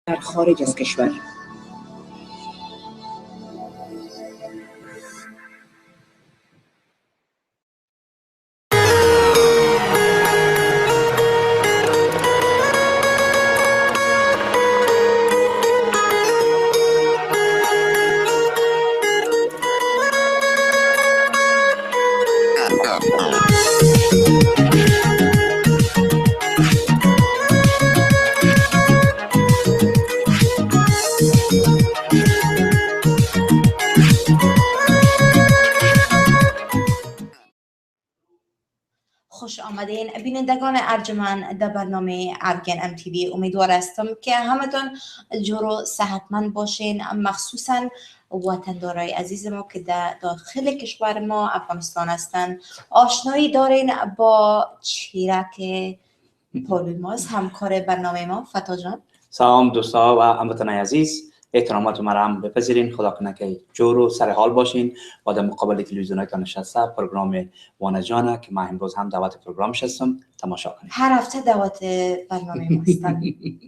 در خارج از کشور. خوش آمدین بینندگان ارجمند در برنامه افغان ام تی وی. امیدوار هستم که همتون جور و صحتمند باشین، مخصوصا وطندارای عزیز ما که در داخل کشور ما افغانستان هستن. آشنایی دارین با چیرک پولوماس، همکار برنامه ما. فتا جان سلام دوستا و هموطنان عزیز، احترامات مرا هم بپذیرین. خدا کنه که جور و سر حال باشین و در مقابل تلویزیون‌های نشسته پروگرام وانا جانه که ما امروز هم دعوت پروگرامش هستم تماشا کنیم. هر هفته دعوت برنامه ما هستن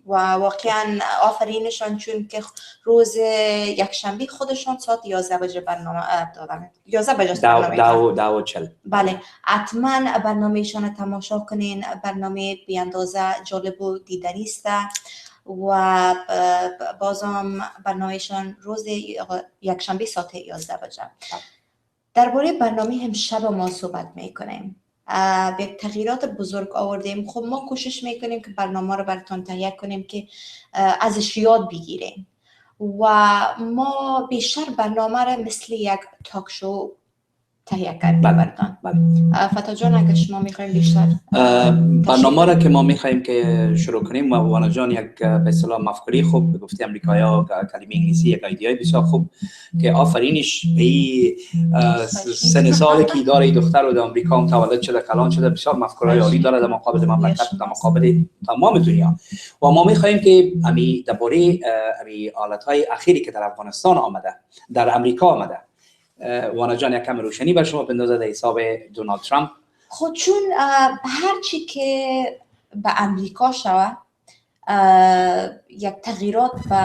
و واقعا آفرینشان، چون که روز یکشنبه خودشان ساعت 11 بجه برنامه دارن. 11 بجه برنامه 10:40. بله، حتما برنامهشان تماشا کنین. برنامه بی اندازه جالب و دیدنی است و بازم برنامهشان روز یکشنبه ساعت 11 بجه. درباره برنامه امشب ما صحبت میکنیم. یک تغییرات بزرگ آوردیم. خب ما کوشش میکنیم که برنامه رو براتون تهیه کنیم که ازش یاد بگیریم و ما بیشتر برنامه رو مثل یک تاک شو تهیه کردیم براتون. فتا جان اگه شما میخوایم بیشتر برنامه را که ما میخوایم که شروع کنیم، وانا جان یک به اصطلاح مفکوری خوب گفتی امریکایی‌ها، کلمه انگلیسی یک ایده بسیار خوب که آفرینش به سن سالی که داره دختر رو در آمریکا متولد شده کلان شده، بسیار مفکورای عالی داره در مقابل مملکت، در مقابل تمام دنیا. و ما میخوایم که امی درباره امی حالت‌های اخیری که در افغانستان آمده، در امریکا آمده، وانا جان یک کم روشنی بر شما بندازه در حساب دونالد ترامپ. خود چون هر چی که به امریکا شود یک تغییرات به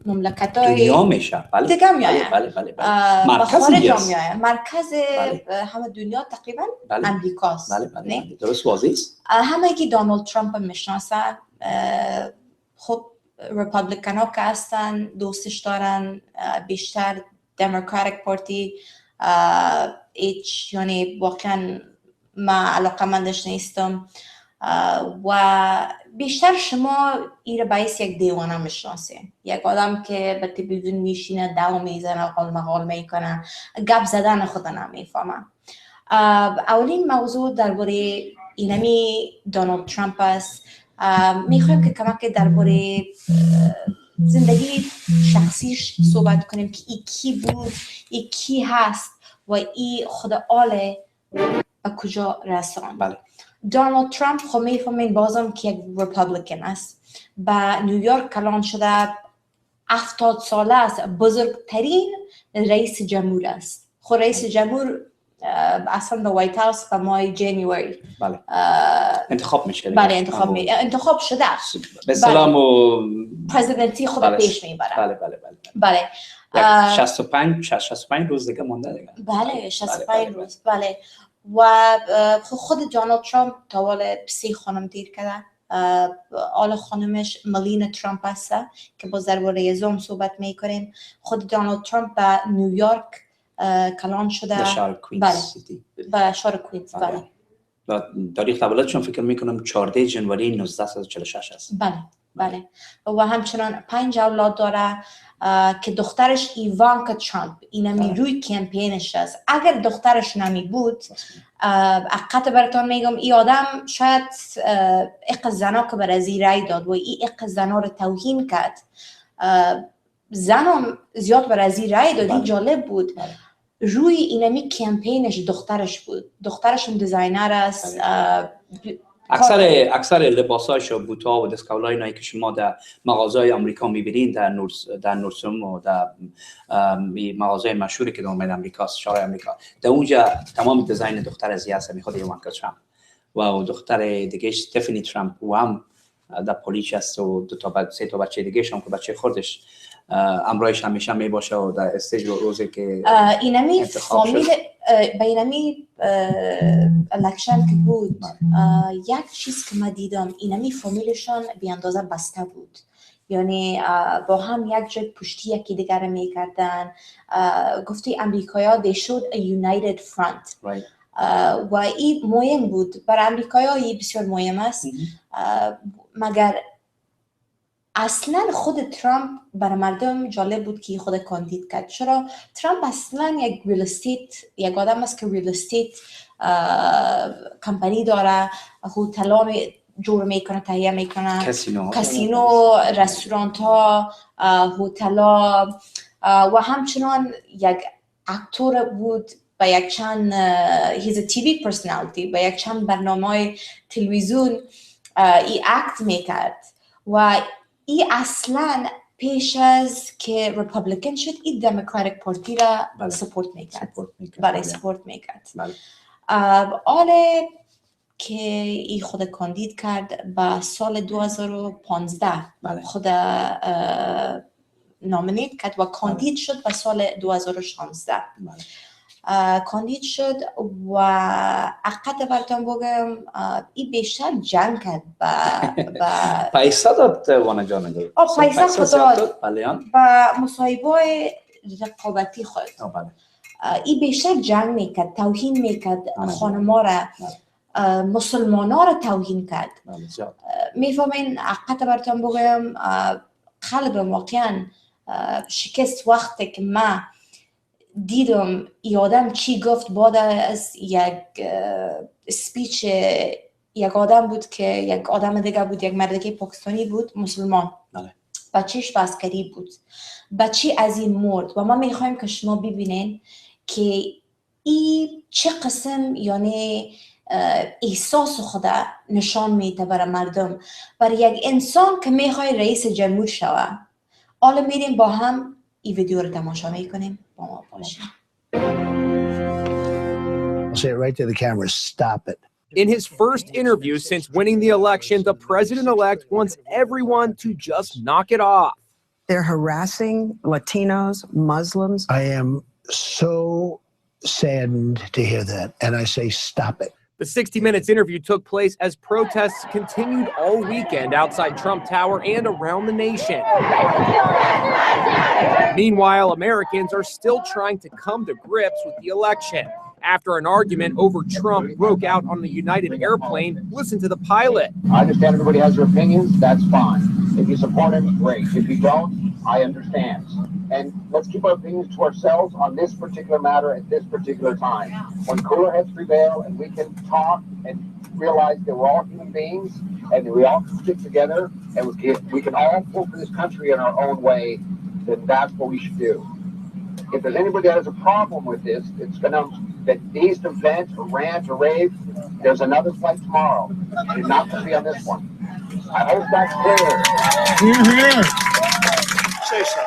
مملکت‌های دنیا میشه. بله دیگه میایه. بله. مرکز میایه. مرکز همه دنیا تقریبا امریکاست. بله. درست واضح است. همه که دونالد ترامپ میشناسن، خب ریپابلیکن ها که هستن دوستش دارن، بیشتر دموکراتیک پارتی یعنی واقعا ما علاقه مندش نیستم و بیشتر شما ایره باعث یک دیوانه میشناسین، یک آدم که به تلویزیون میشینه، دو میزنه، قال مقال میکنه، گپ زدن خود نمیفهمه. اولین موضوع درباره اینمی دونالد ترامپ است. میخوایم که کمک درباره زندگی شخصیش صحبت کنیم که ای کی بود، ای کی هست و ای خود آله به کجا رساند. بله. دونالد ترامپ خب میفهمین بازم که یک ریپابلیکن است، به نیویورک کلان شده، 70 ساله است، بزرگترین رئیس جمهور است. خب رئیس جمهور اصلا در وایت هاوس به ماه جنوری بله انتخاب میشه. بله انتخاب شده به سلام و پرزیدنتی خود پیش میبره. بله 65 روز دیگه مونده دیگه. بله 65 روز. بله و خود دونالد ترامپ تاول 3 خانم دیر کرده. آل خانمش ملینا ترامپ است که با درباره زوم صحبت میکنیم. خود دونالد ترامپ به نیویورک کلان شده. در شهر کوینز سیتی. به شهر کوینز. بله. و تاریخ تولدشون فکر میکنم 14 جنوری 1946 است. بله و همچنان 5 اولاد داره که دخترش ایوانکا ترامپ اینمی روی کمپینش است. اگر دخترش نمی بود، حقیقت براتون میگم این آدم شاید اق زنا که بر ازی رای داد و این اق زنا رو توهین کرد. زنم زیاد بر ازی رای داد. این جالب بود. روی اینمی کمپینش دخترش بود. دخترش هم دیزاینر است. اکثر لباساش و بوتا و دستکولای اینایی که شما در مغازهای آمریکا میبینین، در نورسوم و در مغازهای مشهوری که در امریکا، شهر آمریکا، در اونجا تمام دیزاین دختر ازی هست. میخواد ایوانکا ترامپ و دختر دیگه استفانی ترامپ و هم در پلیس است و سه تا بچه دیگه شام که بچه خودش امرایش همیشه می باشه و در استیج روزی که اینمی فامیل بینمی الکشن که بود یک چیز که من دیدم اینمی فامیلشان بی اندازه بسته بود، یعنی با هم یک جای پشتی یکی دیگر میکردن. گفتی امریکایا they showed a united front و این مهم بود برای امریکایا، این بسیار مهم است. مگر اصلا خود ترامپ برای مردم جالب بود که خود کاندید کرد. چرا؟ ترامپ اصلا یک ریل استیت، یک آدم است که ریل استیت کمپانی داره، هتل‌ها جور میکنه، تهیه میکنه، کاسینو، رستوران ها، هتل ها و همچنان یک اکتور بود با یک چند he's a TV personality، با یک چند برنامه تلویزیون ای اکت میکرد و ای اصلا پیش از که ریپابلیکن شد ای دموکراتیک پارتی را سپورت میکرد، برای سپورت میکرد. آله که ای خود کاندید کرد با سال 2015 خود نامینیت کرد و کاندید شد با سال 2016 کاندید شد و اقد براتون بگم ای بیشتر جنگ کرد با پیسه داد وانا جان دیگه پیسه خود داد با مصاحبه رقابتی خود ای بیشتر جنگ میکرد، توهین میکرد خانما را، مسلمانا را توهین کرد. میفهمین اقد براتون بگم قلبم واقعا شکست وقتی که من دیدم ای آدم چی گفت بعد از یک سپیچ یک آدم بود که یک آدم دیگه بود، یک مردی پاکستانی بود مسلمان، بچهش عسکری بود، بچه از این مرد و ما میخوایم که شما ببینین که ای چه قسم یعنی احساس خدا نشان میده برای مردم، برای یک انسان که میخوای رئیس جمهور شوه. حالا میریم با هم این ویدیو رو تماشا میکنیم، با ما باشیم. I'll say it right to the camera, stop it. In his first interview since winning the election, the president-elect wants everyone to just knock it off. They're harassing Latinos, Muslims. I am so saddened to hear that, and I say stop it. The 60 Minutes interview took place as protests continued all weekend outside Trump Tower and around the nation. Meanwhile, Americans are still trying to come to grips with the election. After an argument over Trump broke out on the United airplane, listen to the pilot. I understand everybody has their opinions, that's fine. If you support him, great. If you don't, I understand. And let's keep our opinions to ourselves on this particular matter at this particular time. When cooler heads prevail and we can talk and realize that we're all human beings and that we all can stick together and we can all pull for this country in our own way, then that's what we should do. If there's anybody that has a problem with this, it's that needs to vent or rant or rave, there's another flight tomorrow. You're not going to be on this one. I hope that's clear. Say so.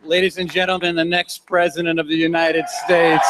Ladies and gentlemen, the next president of the United States.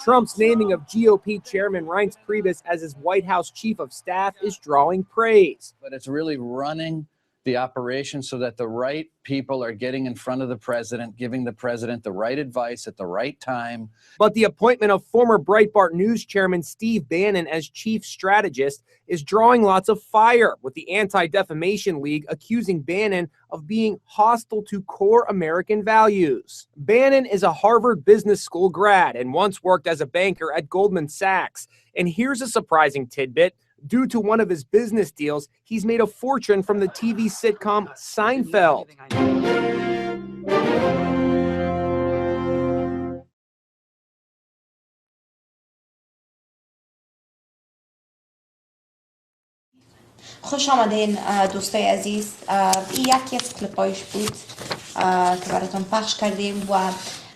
Trump's naming of GOP Chairman Reince Priebus as his White House chief of staff is drawing praise. But it's really running the operation so that the right people are getting in front of the president, giving the president the right advice at the right time. But the appointment of former Breitbart News chairman Steve Bannon as chief strategist is drawing lots of fire, with the Anti-Defamation League accusing Bannon of being hostile to core American values. Bannon is a Harvard Business School grad and once worked as a banker at Goldman Sachs. And here's a surprising tidbit. Due to one of his business deals, he's made a fortune from the TV sitcom Seinfeld. خوش آمدین دوستای عزیز. این یکی از کلیپایش بود که براتون پخش کردیم و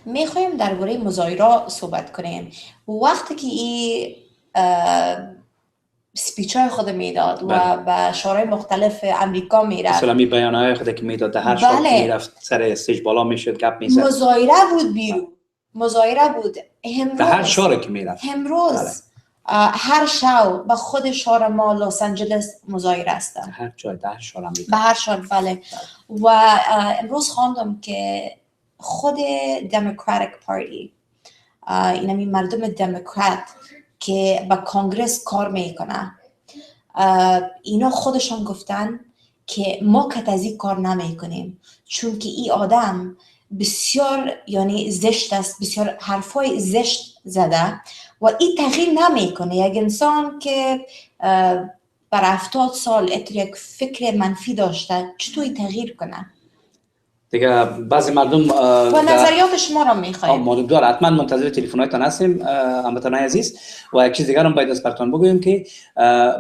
میخوایم درباره مظاهره صحبت کنیم. وقتی که این سپیچای خود میداد و به شورای مختلف امریکا میرفت، مثلا می بیانهای خود که میداد در هر شب که میرفت سر استیج بالا میشد گپ میزد، مظاهره بود بیرون، مظاهره بود در هر شهری که میرفت امروز هر شو به خود شهر ما لس آنجلس مظاهره است. هر جای در شهر آمریکا. به هر شهر بله. و امروز خواندم که خود دموکراتیک پارتی اینمی مردم دموکرات که با کانگرس کار میکنه اینا خودشان گفتن که ما کتازی کار نمیکنیم چون که این آدم بسیار یعنی زشت است، بسیار حرفای زشت زده و این تغییر نمیکنه. یک انسان که بر 70 سال یک فکر منفی داشته چطور تغییر کنه؟ دیگه بعضی مردم و نظریات شما را میخوایم. ما دور حتما منتظر تلفن‌هایتان هستیم هموطنان عزیز. و یک چیز دیگر هم باید از براتون بگویم که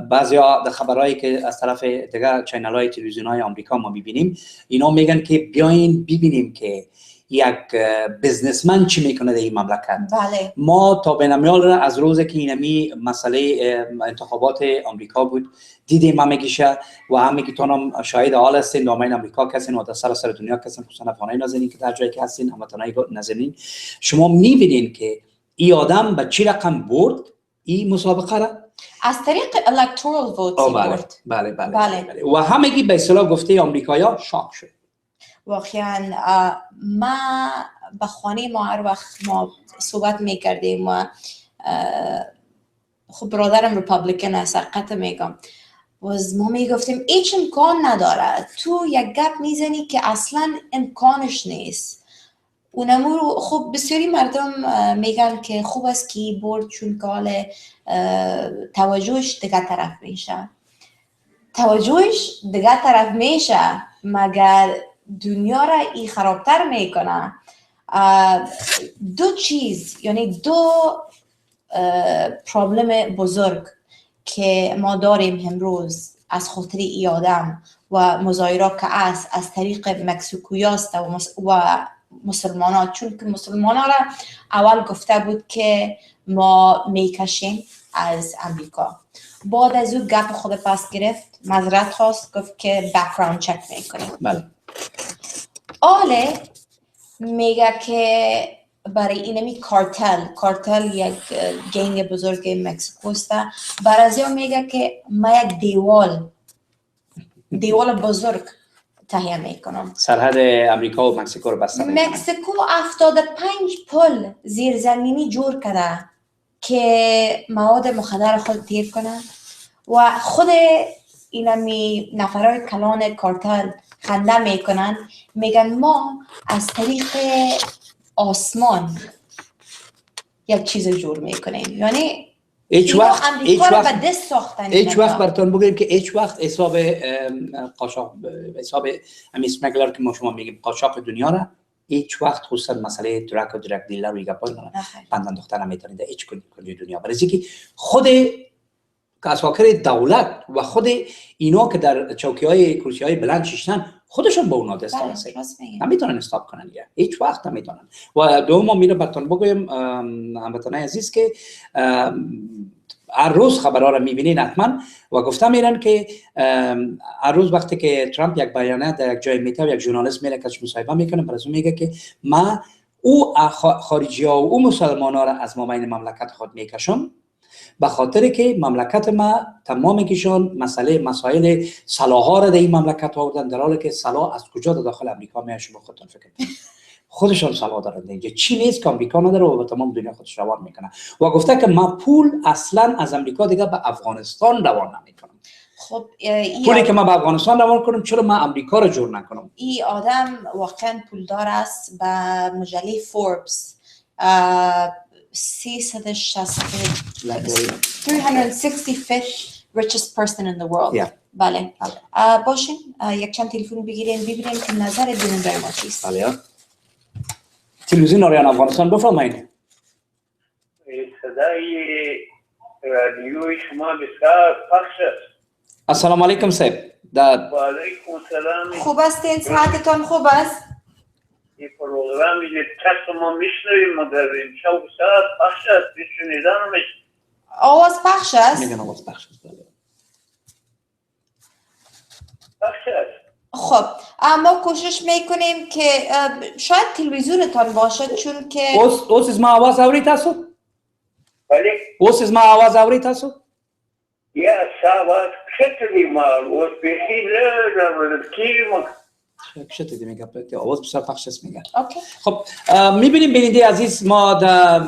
بعضیا در خبرهایی که از طرف دیگه چینل‌های تلویزیون‌های آمریکا ما می‌بینیم اینا میگن که بیاین ببینیم که یک بزنسمن چی میکنه در این مملکت. بله. ما تا بین‌الملل را از روزی که اینمی مسئله انتخابات آمریکا بود دیدیم همگیشه و همگیتون هم شاهد حال هستین. دامین آمریکا کسین و در سر دنیا کسین، خصوصا افغانای نازنین که در جایی که هستین، هموطنای نازنین، شما میبینین که این آدم به چی رقم برد این مسابقه را؟ از طریق electoral votes برد. بله. بله. و همگی به اصطلاح گفته آمریکایی‌ها شاک شد. واقعا ما به خانه ما هر وقت ما صحبت میکردیم و خب برادرم ریپابلیکن است حقیقت میگم و ما میگفتیم هیچ امکان نداره، تو یک گپ میزنی که اصلا امکانش نیست. اونمو خب بسیاری مردم میگن که خوب است که برد چون که حال توجهش دیگه طرف میشه. توجهش دیگه طرف میشه مگر دنیا را ای خرابتر میکنه. دو چیز یعنی دو پرابلم بزرگ که ما داریم امروز از خاطر ای آدم و مظاهره که از طریق مکسیکویاست و مسلمانان، چون که مسلمانان را اول گفته بود که ما میکشیم از امریکا، بعد از او گپ خود پس گرفت، معذرت خواست، گفت که بک‌گراند چک میکنیم. بله. آله میگه که برای اینمی کارتل یک گنگ بزرگ مکسیکوست. برای ازیا میگه که ما یک دیوال بزرگ تهیه میکنم. سرحد امریکا و مکزیکو رو بسته میکنم. مکزیکو 75 پل زیرزمینی جور کرده که مواد مخدر خود تیر کنه و خود اینمی نفرای کلان کارتل خنده میکنن، میگن ما از طریق آسمان یک چیز جور میکنیم. یعنی هیچ وقت هیچ وقت براتون بگیم که هیچ وقت حساب قاچاق، حساب اسمگلر که ما شما میگیم قاچاق دنیا را هیچ وقت خصوصا مسئله درک و درک دیلر و گپای بندن دختر نمیتونید هیچ کلی دنیا، برای اینکه خود اساکر دولت و خود اینا که در چوکی‌های کرسی‌های بلند شیشتن خودشون با اونا دست هستن، نمیتونن استاپ کنن دیگه، هیچ وقت نمیتونن. و دوم میره براتون بگم هموطنان عزیز که هر روز خبرها رو میبینین حتما و گفتم میرن که هر روز وقتی که ترامپ یک بیانیه در یک جای میته و یک ژورنالیست میره که مصاحبه میکنه، برای اون میگه که ما او خارجی‌ها و او مسلمان‌ها را از مابین مملکت خود میکشم به خاطر که مملکت ما تمام کشان مسائل سلاح‌ها را در این مملکت آوردن، در حالی که سلاح از کجا داخل امریکا میاد شما خودتون فکر کنید. خودشان سلاح دارن اینجا، چی نیست که امریکا نداره و به تمام دنیا خودش روان میکنه و گفته که ما پول اصلا از امریکا دیگه به افغانستان روان نمیکنم. خب پولی که ما به افغانستان روان کنم چرا ما امریکا رو جور نکنم؟ این آدم واقعا پولدار است. به مجله فوربس 365 richest person in the world. بله. باشین یک چند تلفن بگیرین ببینیم که نظر دونم در ما چیست. بله. تلویزیون آریان افغانستان بفرمایید. صدای رادیوی شما بسیار پخش است. السلام علیکم صاحب. و علیکم السلام. خوب هستین؟ صحتتون خوب است؟ این پروگرامی که ما میشنویم ما در این شو بسیار پخش است، شنیدن میشه. آواز پخش است؟ میگن آواز پخش است. پخش است. خب اما کوشش میکنیم که شاید تلویزیونتان باشد چون که اوس ما آواز اورید هستو؟ ولی اوس زما आवाज اوري تاسو یا ساوات کتلی ما و بیخی لرم کیم کشته دی میگه به آواز بسیار پخش است میگه اوکی خب میبینیم بیننده عزیز ما در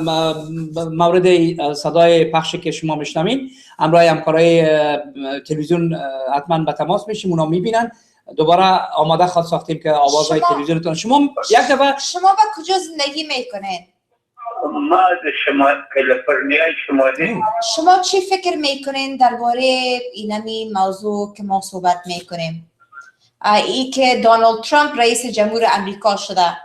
مورد صدای پخشی که شما میشنوین همراه همکارای تلویزیون حتما به تماس میشیم اونا میبینن دوباره آماده خواهد ساختیم که آوازهای تلویزیونتون شما یک دفعه شما با کجا زندگی میکنین؟ ما در کالیفرنیا شمالی شما چی فکر میکنین درباره اینمی موضوع که ما صحبت میکنیم؟ ای که دونالد ترامپ رئیس جمهور امریکا شده.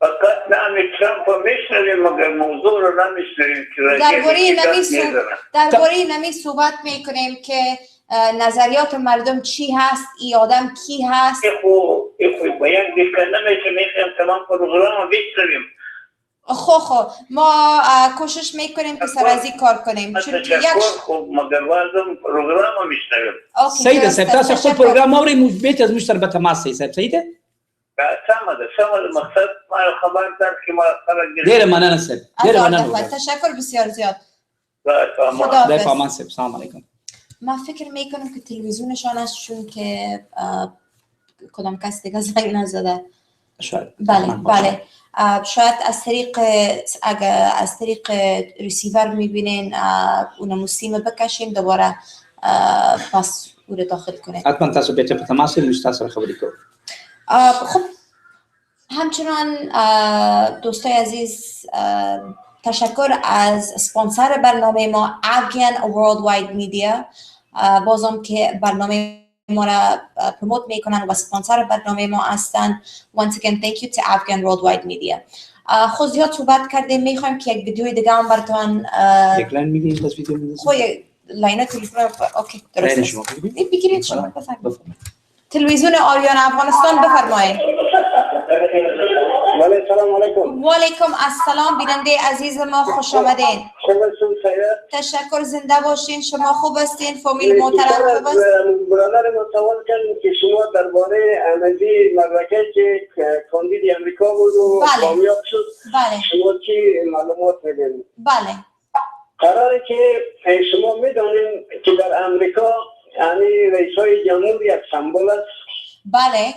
فقط نام ترامپ رو میشنویم مگر موضوع رو نمیشنویم درباره اینمی صحبت میکنیم که نظریات مردم چی هست، ای آدم کی هست. ای خو باید دیگه نمیشنویم تمام پروگرام رو بشنویم. خب ما کوشش میکنیم که سر از این کار کنیم چون که یک خوب مگر وازم پروگرام رو میشنویم. سیده صاحب تاسو خود پروگرام اوري بیت از مشتر به تماس صاحب سیده سمده مقصد ما خبر در که ما خبر دیر مننه صاحب دیر مننه تشکر بسیار زیاد. خدا در فامان صاحب سلام علیکم. ما فکر میکنم که تلویزیونشان است چون که کدام کس دیگه زنگ نزده. شاید بله شاید از طریق ریسیور میبینین اون موسیم بکشین دوباره پس او رو داخل کنین. حتما تاسو به تماس مستاصر خبری کو. خب همچنان دوستای عزیز تشکر از سپانسر برنامه ما Afghan Worldwide Media بازم که برنامه ما را پروموت میکنن و سپانسر برنامه ما هستن. Once again thank you to Afghan Worldwide Media. خود زیاد صحبت کردیم میخوایم که یک ویدیوی دیگه هم براتون یک لاین میگیم بس ویدیو میذاریم. خب لاین تلفن اوکی درست است. بگیرید شما بفرمایید. تلویزیون آریان افغانستان بفرمایید. سلام علیکم. و علیکم السلام بیننده عزیز ما خوش آمدین. خوب هستون سید. تشکر زنده باشین. شما خوب هستین؟ فامیل محترم خوب است؟ برادر ما سوال کردیم که شما درباره احمدی مدرکه که کاندید امریکا بود و کامیاب شد شما چی معلومات میدین؟ بله قراره که شما میدونین که در امریکا یعنی رئیس های جمهور یک سمبول است. بله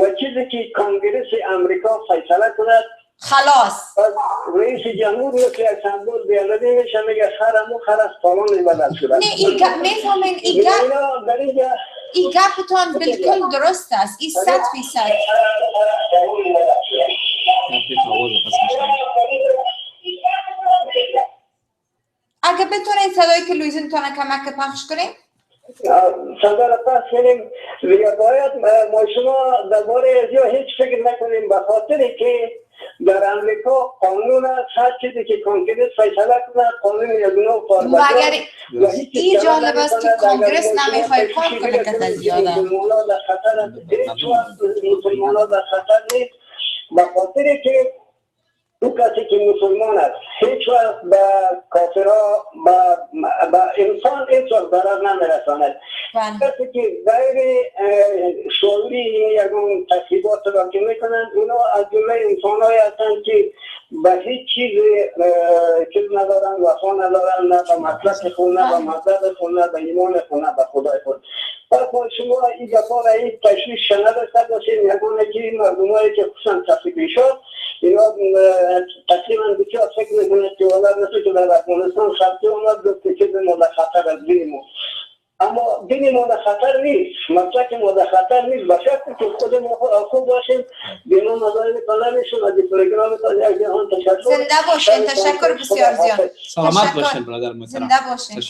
و چیزی که کنگرس امریکا فیصله کند خلاص رئیس جمهور رو که یک سمبول بیانده میشه میگه خرمو خرس پالان بدل شده. نه این گپ میفهمین این گپتان بالکل درست است. این 100%. اگه بتونین صدای تلویزیونتون کمک پخش کنین صدا را پس کنیم و باید ما شما درباره ازیا هیچ فکر نکنیم به خاطری که در امریکا قانون است هر چیزی که کنگرس فیصله کنه قانون یک نوع کاربردار مگر این جالب است که کنگرس نمیخواد کار کنه که زیاده مسلمان‌ها در خطر است هیچ وقت مسلمان‌ها در خطر نیست به خاطری که او کسی که مسلمان است هیچ وقت به کافرها به انسان هیچ وقت ضرر نمیرساند. کسی که غیر شعوری یکون تحقیقات را که میکنند اونا از جمله انسان‌هایی هستند که به هیچ چیز ندارن وفا ندارن نه به مسلک خود نه به مذهب خود نه به ایمان خود نه به خدای خود. پس شما این گپا را هیچ تشویش نداشته باشید یکونه که مردمایی که خصوصا تفریقی شد اینا تقریبا بسیار فکر میکنه که ولد مثل که در افغانستان خطی اومد گفت که ما در خطر از دین ما اما دین ما در خطر نیست مسلک ما در خطر نیست به شکل که خود ما خوب باشیم دین ما مزایم کلانشون از این پروگرام تا یک جهان تشکر زنده باشین. تشکر بسیار زیاد. سلامت باشین برادر محترم. زنده باشین.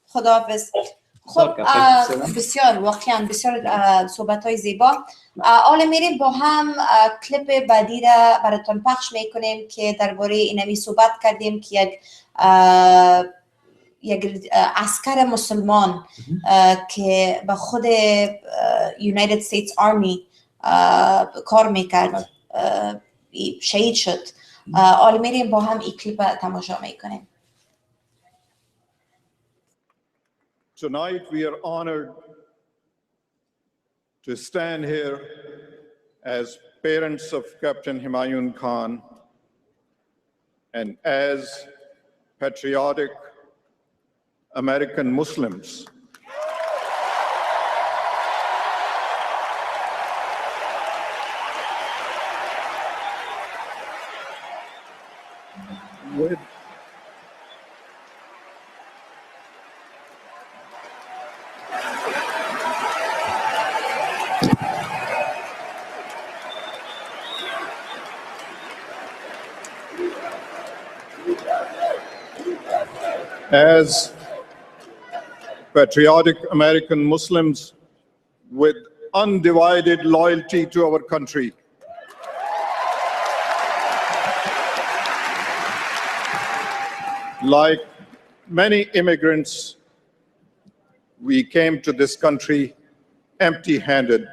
خداحافظ. خب بسیار واقعا بسیار صحبت های زیبا. حالا میریم با هم کلیپ بعدی را براتون پخش میکنیم که درباره اینمی صحبت کردیم که یک عسکر مسلمان که به خود United States Army کار میکرد شهید شد. حالا میریم با هم این کلیپ تماشا میکنیم. Tonight we are honored to stand here as parents of Captain Humayun Khan and as patriotic American Muslims with as patriotic American Muslims with undivided loyalty to our country. Like many immigrants, we came to this country empty-handed.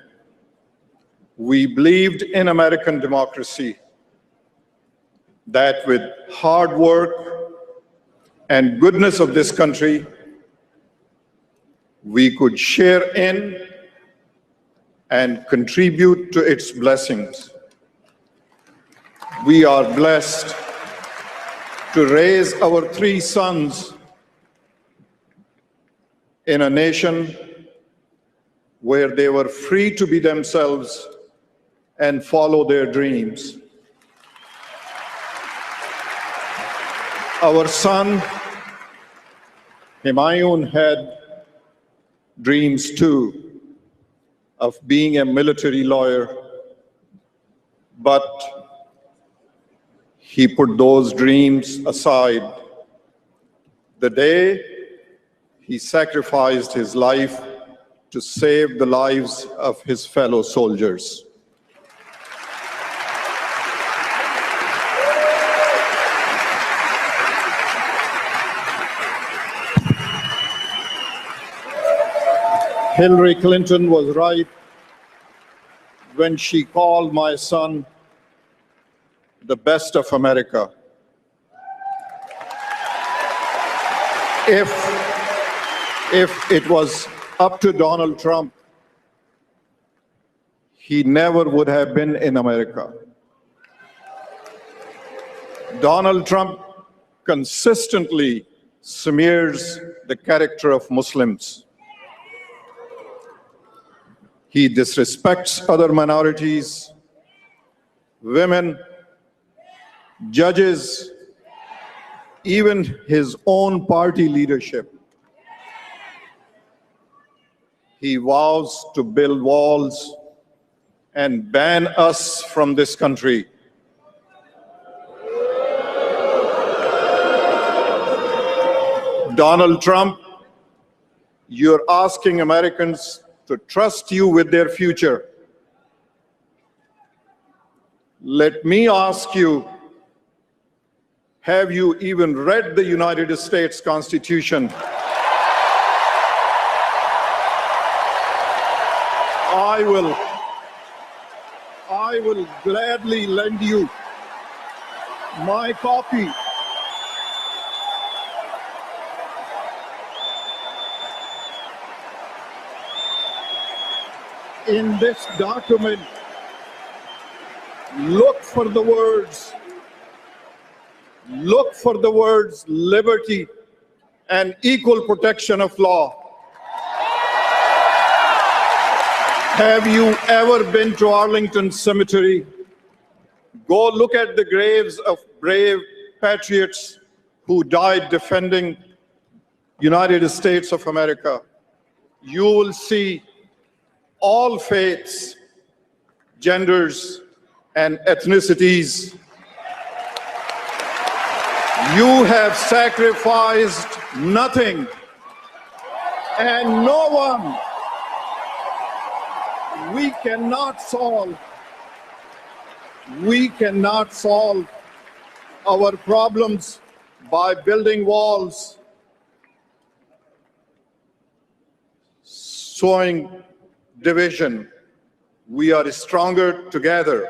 We believed in American democracy, that with hard work and goodness of this country, we could share in and contribute to its blessings. We are blessed to raise our 3 sons in a nation where they were free to be themselves and follow their dreams. Our son, Humayun, had dreams too of being a military lawyer, but he put those dreams aside the day he sacrificed his life to save the lives of his fellow soldiers. Hillary Clinton was right when she called my son the best of America. If it was up to Donald Trump, he never would have been in America. Donald Trump consistently smears the character of Muslims. He disrespects other minorities, women, judges, even his own party leadership. He vows to build walls and ban us from this country. Donald Trump, you're asking Americans to trust you with their future. Let me ask you, have you even read the United States Constitution? I will gladly lend you my copy. In this document, look for the words liberty and equal protection of law. Have you ever been to Arlington Cemetery? Go look at the graves of brave patriots who died defending United States of America. You will see all faiths, genders, and ethnicities. You have sacrificed nothing and no one. We cannot solve our problems by building walls, sowing division. We are stronger together.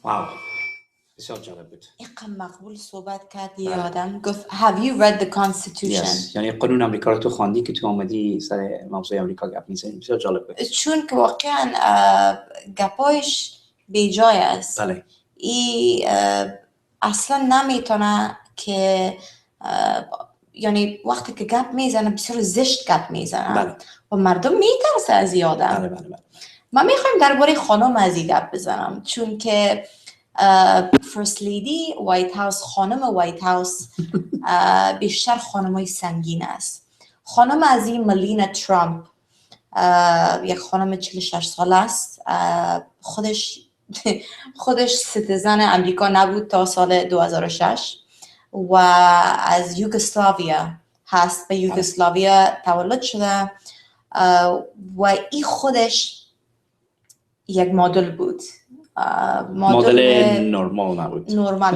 واو بسیار جالب بود. اینقدر مقبول صحبت کرد یه آدم گفت Have you read the constitution? Yes. یعنی قانون آمریکا رو تو خواندی که تو آمدی سر موضوع آمریکا گپ میزنیم. بسیار جالب بود. چون که واقعا گپایش بیجای است. بله. ای اصلا نمیتونه که یعنی وقتی که گپ میزنه بسیار زشت گپ میزنه بله. و مردم میترسه از این آدم. بله بله بله. من میخوایم درباره خانم از این گپ بزنم، چون که فرست لیدی وایت هاوس، خانم وایت هاوس بیشتر خانمای سنگین است. خانم از این ملینا ترامپ یک خانم 46 ساله است. خودش سیتیزن امریکا نبود تا سال 2006 و از یوگسلاویا هست، به یوگسلاویا تولد شده و این خودش یک مدل بود. مدل نورمال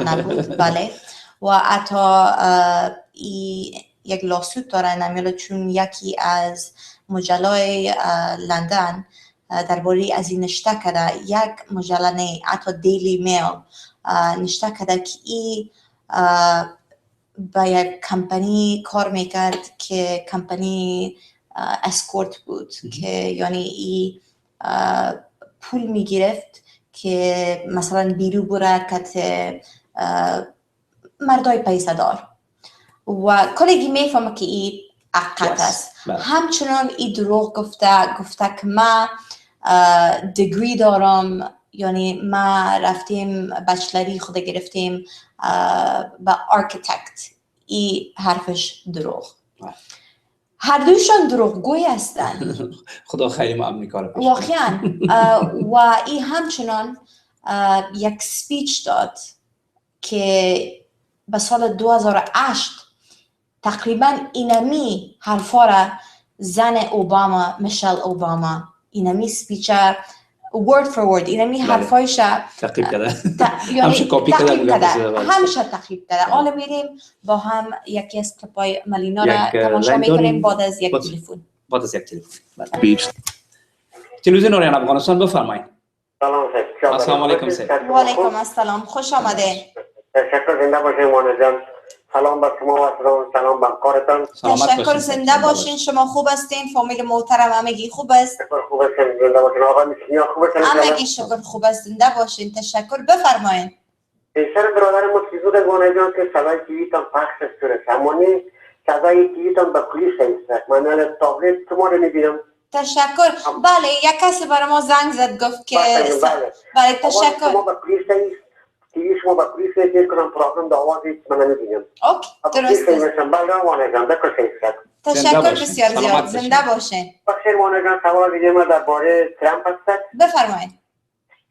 نبود. بله. و حتی یک لاسوت داره نمیاله، چون یکی از مجلای لندن درباره از این نشته کرده، یک مجله نه، حتی دیلی میل نشته کرده که این با یک کمپانی کار میکرد که کمپانی اسکورت بود که یعنی ای پول میگرفت که مثلا بیرو بره کت مردای پیسه دار و کلگی میفهمه که ای حقیقت است. همچنان ای دروغ گفته که ما دیگری دارم، یعنی ما رفتیم بچلری خود گرفتیم با آرکیتکت. ای حرفش دروغ. هر دوشان دروغگوی هستند. خدا خیلی ممنون کار پیش واقعا. و ای همچنان یک سپیچ داد که به سال 2008 تقریبا اینمی حرفا را زن اوباما، میشل اوباما، اینمی سپیچ word for word اینمی حرفایش تقریب کرده. همیشه کپی کرده. همیشه تقریب کرده. حالا میریم با هم یکی از کلیپای ملینا را تماشا میکنیم بعد از یک تلفن. تلویزیون نوریان افغانستان بفرمایید. سلام. السلام علیکم سید. و علیکم السلام. خوش آمده. تشکر. زنده باشین مانا جان. سلام بر شما و سلام بر کارتان. تشکر. زنده باشین. شما خوب هستین؟ فامیل محترم همگی خوب است؟ شکر خوب هستین. زنده باشین. آقا میسکینیار خوب هستین؟ همگی شکر خوب است. زنده باشین. تشکر. بفرمایید. سر برادر ما چیزو ده مانا جان که صدای تیویتان پخش است. همونی صدای تیویتان به پلیس است. من الان تابلت شما رو میبینم. تشکر. بله یک کسی برای ما زنگ زد گفت که بله تشکر. شما به پلیس است. تیوی شما به پلیس است کنم پروگرام د آوازی من نمیبینم. اوکی درست است. بله مانا جان بکشید. تشکر بسیار زیاد. زنده باشین. بخیر مانا جان. سوال دیگه ما درباره ترامپ است. بفرمایید.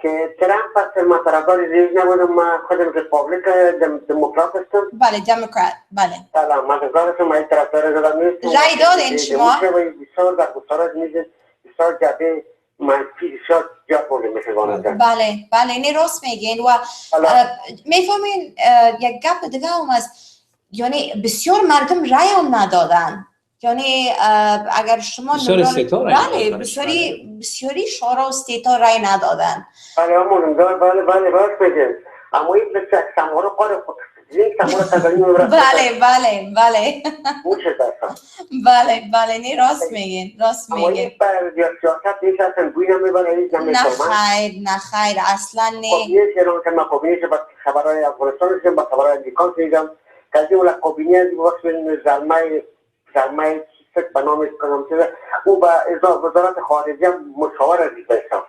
که ترامپ است ما طرفدار ریز نبودم. ما خودم ریپابلیک دموکرات هستم. بله دموکرات. بله. سلام. من دموکرات ما طرفدار زدم نیست. رای دادین شما؟ بسیار در گفتارات میزه بسیار جبه منفی بسیار جب بوده میشه وانه. بله بله این راست میگین و میفهمین یک گپ دیگه هم است، یعنی بسیار مردم رای هم ندادن. یعنی اگر شما بله بسیاری شورا و استیتا رای ندادن. بله همون بله راست میگین. اما این بسیار سمارو قاره خود بله بله بله موشه دستم. بله نه راست میگین. اما این بر سیاست نیست اصلا بوی نمیبره. نه خیر اصلا نه. قبیه شیران که من قبیه با خبرهای افغانستان شدم با خبرهای امریکان شدم که از این قبیه از وقت زلمه فکر به نامش کنم شده او با وزارت خارجه مشاور دیده شد.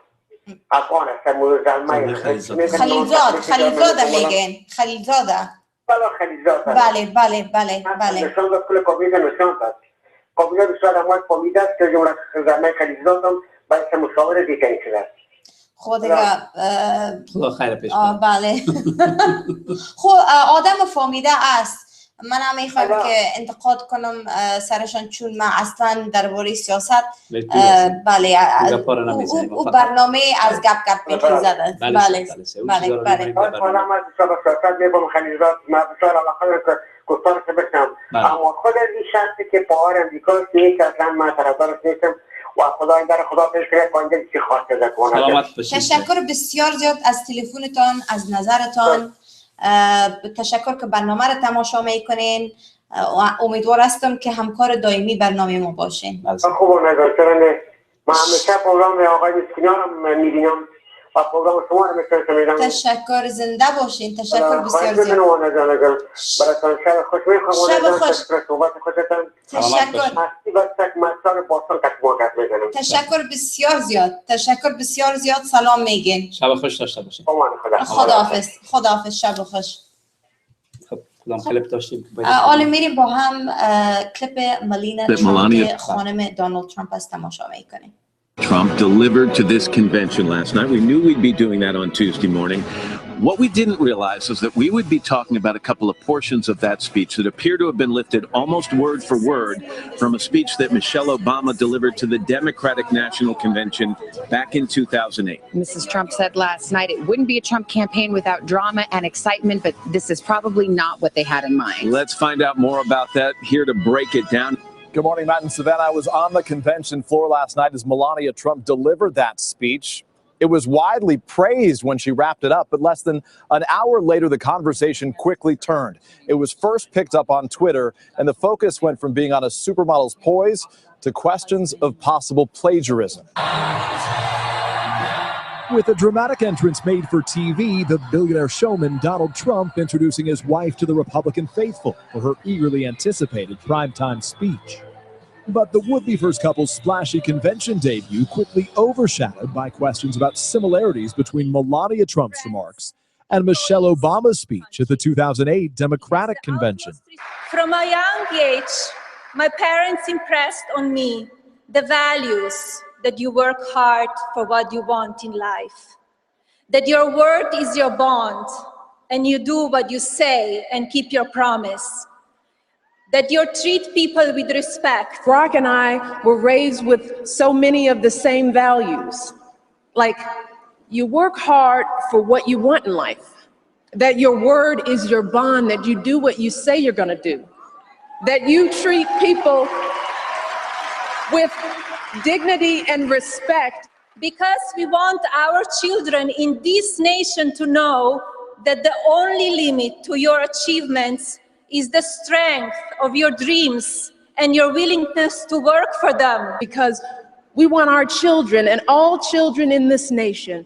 افغان هستم زلمه خلیلزاده میگن. خلیلزاده. بله نشان داد کل قبیه نشان داد. قبیه بسیار اموال فامیده است که جمعه زلمه خلیلزاده هم باید مشاور دیده شده. خدا خیر پیش بله. خب آدم فامیده است. من هم میخوام که انتقاد کنم سرشان، چون من اصلا درباره سیاست بله او برنامه از گپ میخیزد. بله من از سیاست میبام خلیلزاد من بسیار علاقه که گفتارش بشنم. اما خود از این شخصی که پاور امریکا است که اصلا من طرفدارش نیستم و خدا در خدا پیش کنه کنده چی خواسته کنه. تشکر بسیار زیاد از تلفنتان، از نظرتان. تشکر که برنامه را تماشا میکنین و امیدوار هستم که همکار دائمی برنامه ما باشین. خوب نگاه من همیشه پروگرام آقای میسکینیار هم میبینم و پروگرام شما رو میشنوم. تشکر، زنده باشین. تشکر بسیار خواهش زیاد. میکنم وانا جان گل براتون شب خوش میخوام وانا شب جان خوش. تشکر صحبت خوشتان. تشکر. هستی بس تک مستان باستان کتبا کت میزنم. تشکر بسیار زیاد. تشکر بسیار زیاد. سلام میگین. شب خوش داشته باشین. خداحافظ. خداحافظ. شب خوش. خب کدام کلیپ داشتیم؟ حالا میریم با هم کلیپ ملینا ترامپ خانم دونالد ترامپ از تماشا میکنیم. Trump delivered to this convention last night. We knew we'd be doing that on Tuesday morning. What we didn't realize is that we would be talking about a couple of portions of that speech that appear to have been lifted almost word for word from a speech that Michelle Obama delivered to the Democratic National Convention back in 2008. Mrs. Trump said last night it wouldn't be a Trump campaign without drama and excitement, but this is probably not what they had in mind. Let's find out more about that. Here to break it down. Good morning, Matt and Savannah. I was on the convention floor last night as Melania Trump delivered that speech. It was widely praised when she wrapped it up, but less than an hour later, the conversation quickly turned. It was first picked up on Twitter, and the focus went from being on a supermodel's poise to questions of possible plagiarism. With a dramatic entrance made for TV, the billionaire showman Donald Trump introducing his wife to the Republican faithful for her eagerly anticipated primetime speech. But the would-be first couple's splashy convention debut quickly overshadowed by questions about similarities between Melania Trump's remarks and Michelle Obama's speech at the 2008 Democratic Convention. From a young age, my parents impressed on me the values that you work hard for what you want in life, that your word is your bond, and you do what you say and keep your promise, that you treat people with respect. Brock and I were raised with so many of the same values, like you work hard for what you want in life, that your word is your bond, that you do what you say you're going to do, that you treat people with dignity and respect. Because we want our children in this nation to know that the only limit to your achievements is the strength of your dreams and your willingness to work for them. Because we want our children and all children in this nation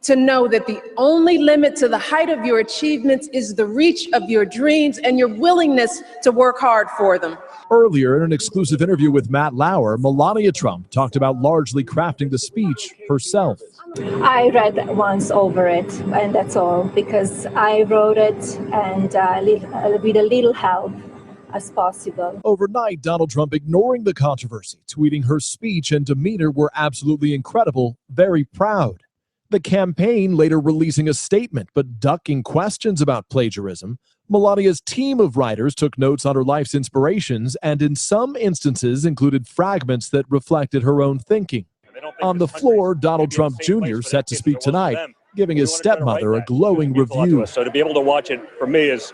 to know that the only limit to the height of your achievements is the reach of your dreams and your willingness to work hard for them. Earlier, in an exclusive interview with Matt Lauer, Melania Trump talked about largely crafting the speech herself. I read once over it, and that's all, because I wrote it and with a little help as possible. Overnight, Donald Trump ignoring the controversy, tweeting her speech and demeanor were absolutely incredible, very proud. The campaign later releasing a statement, but ducking questions about plagiarism. Melania's team of writers took notes on her life's inspirations and in some instances included fragments that reflected her own thinking. On the floor, Donald Trump Jr. set to speak tonight, giving his stepmother a glowing review. So to be able to watch it, for me, is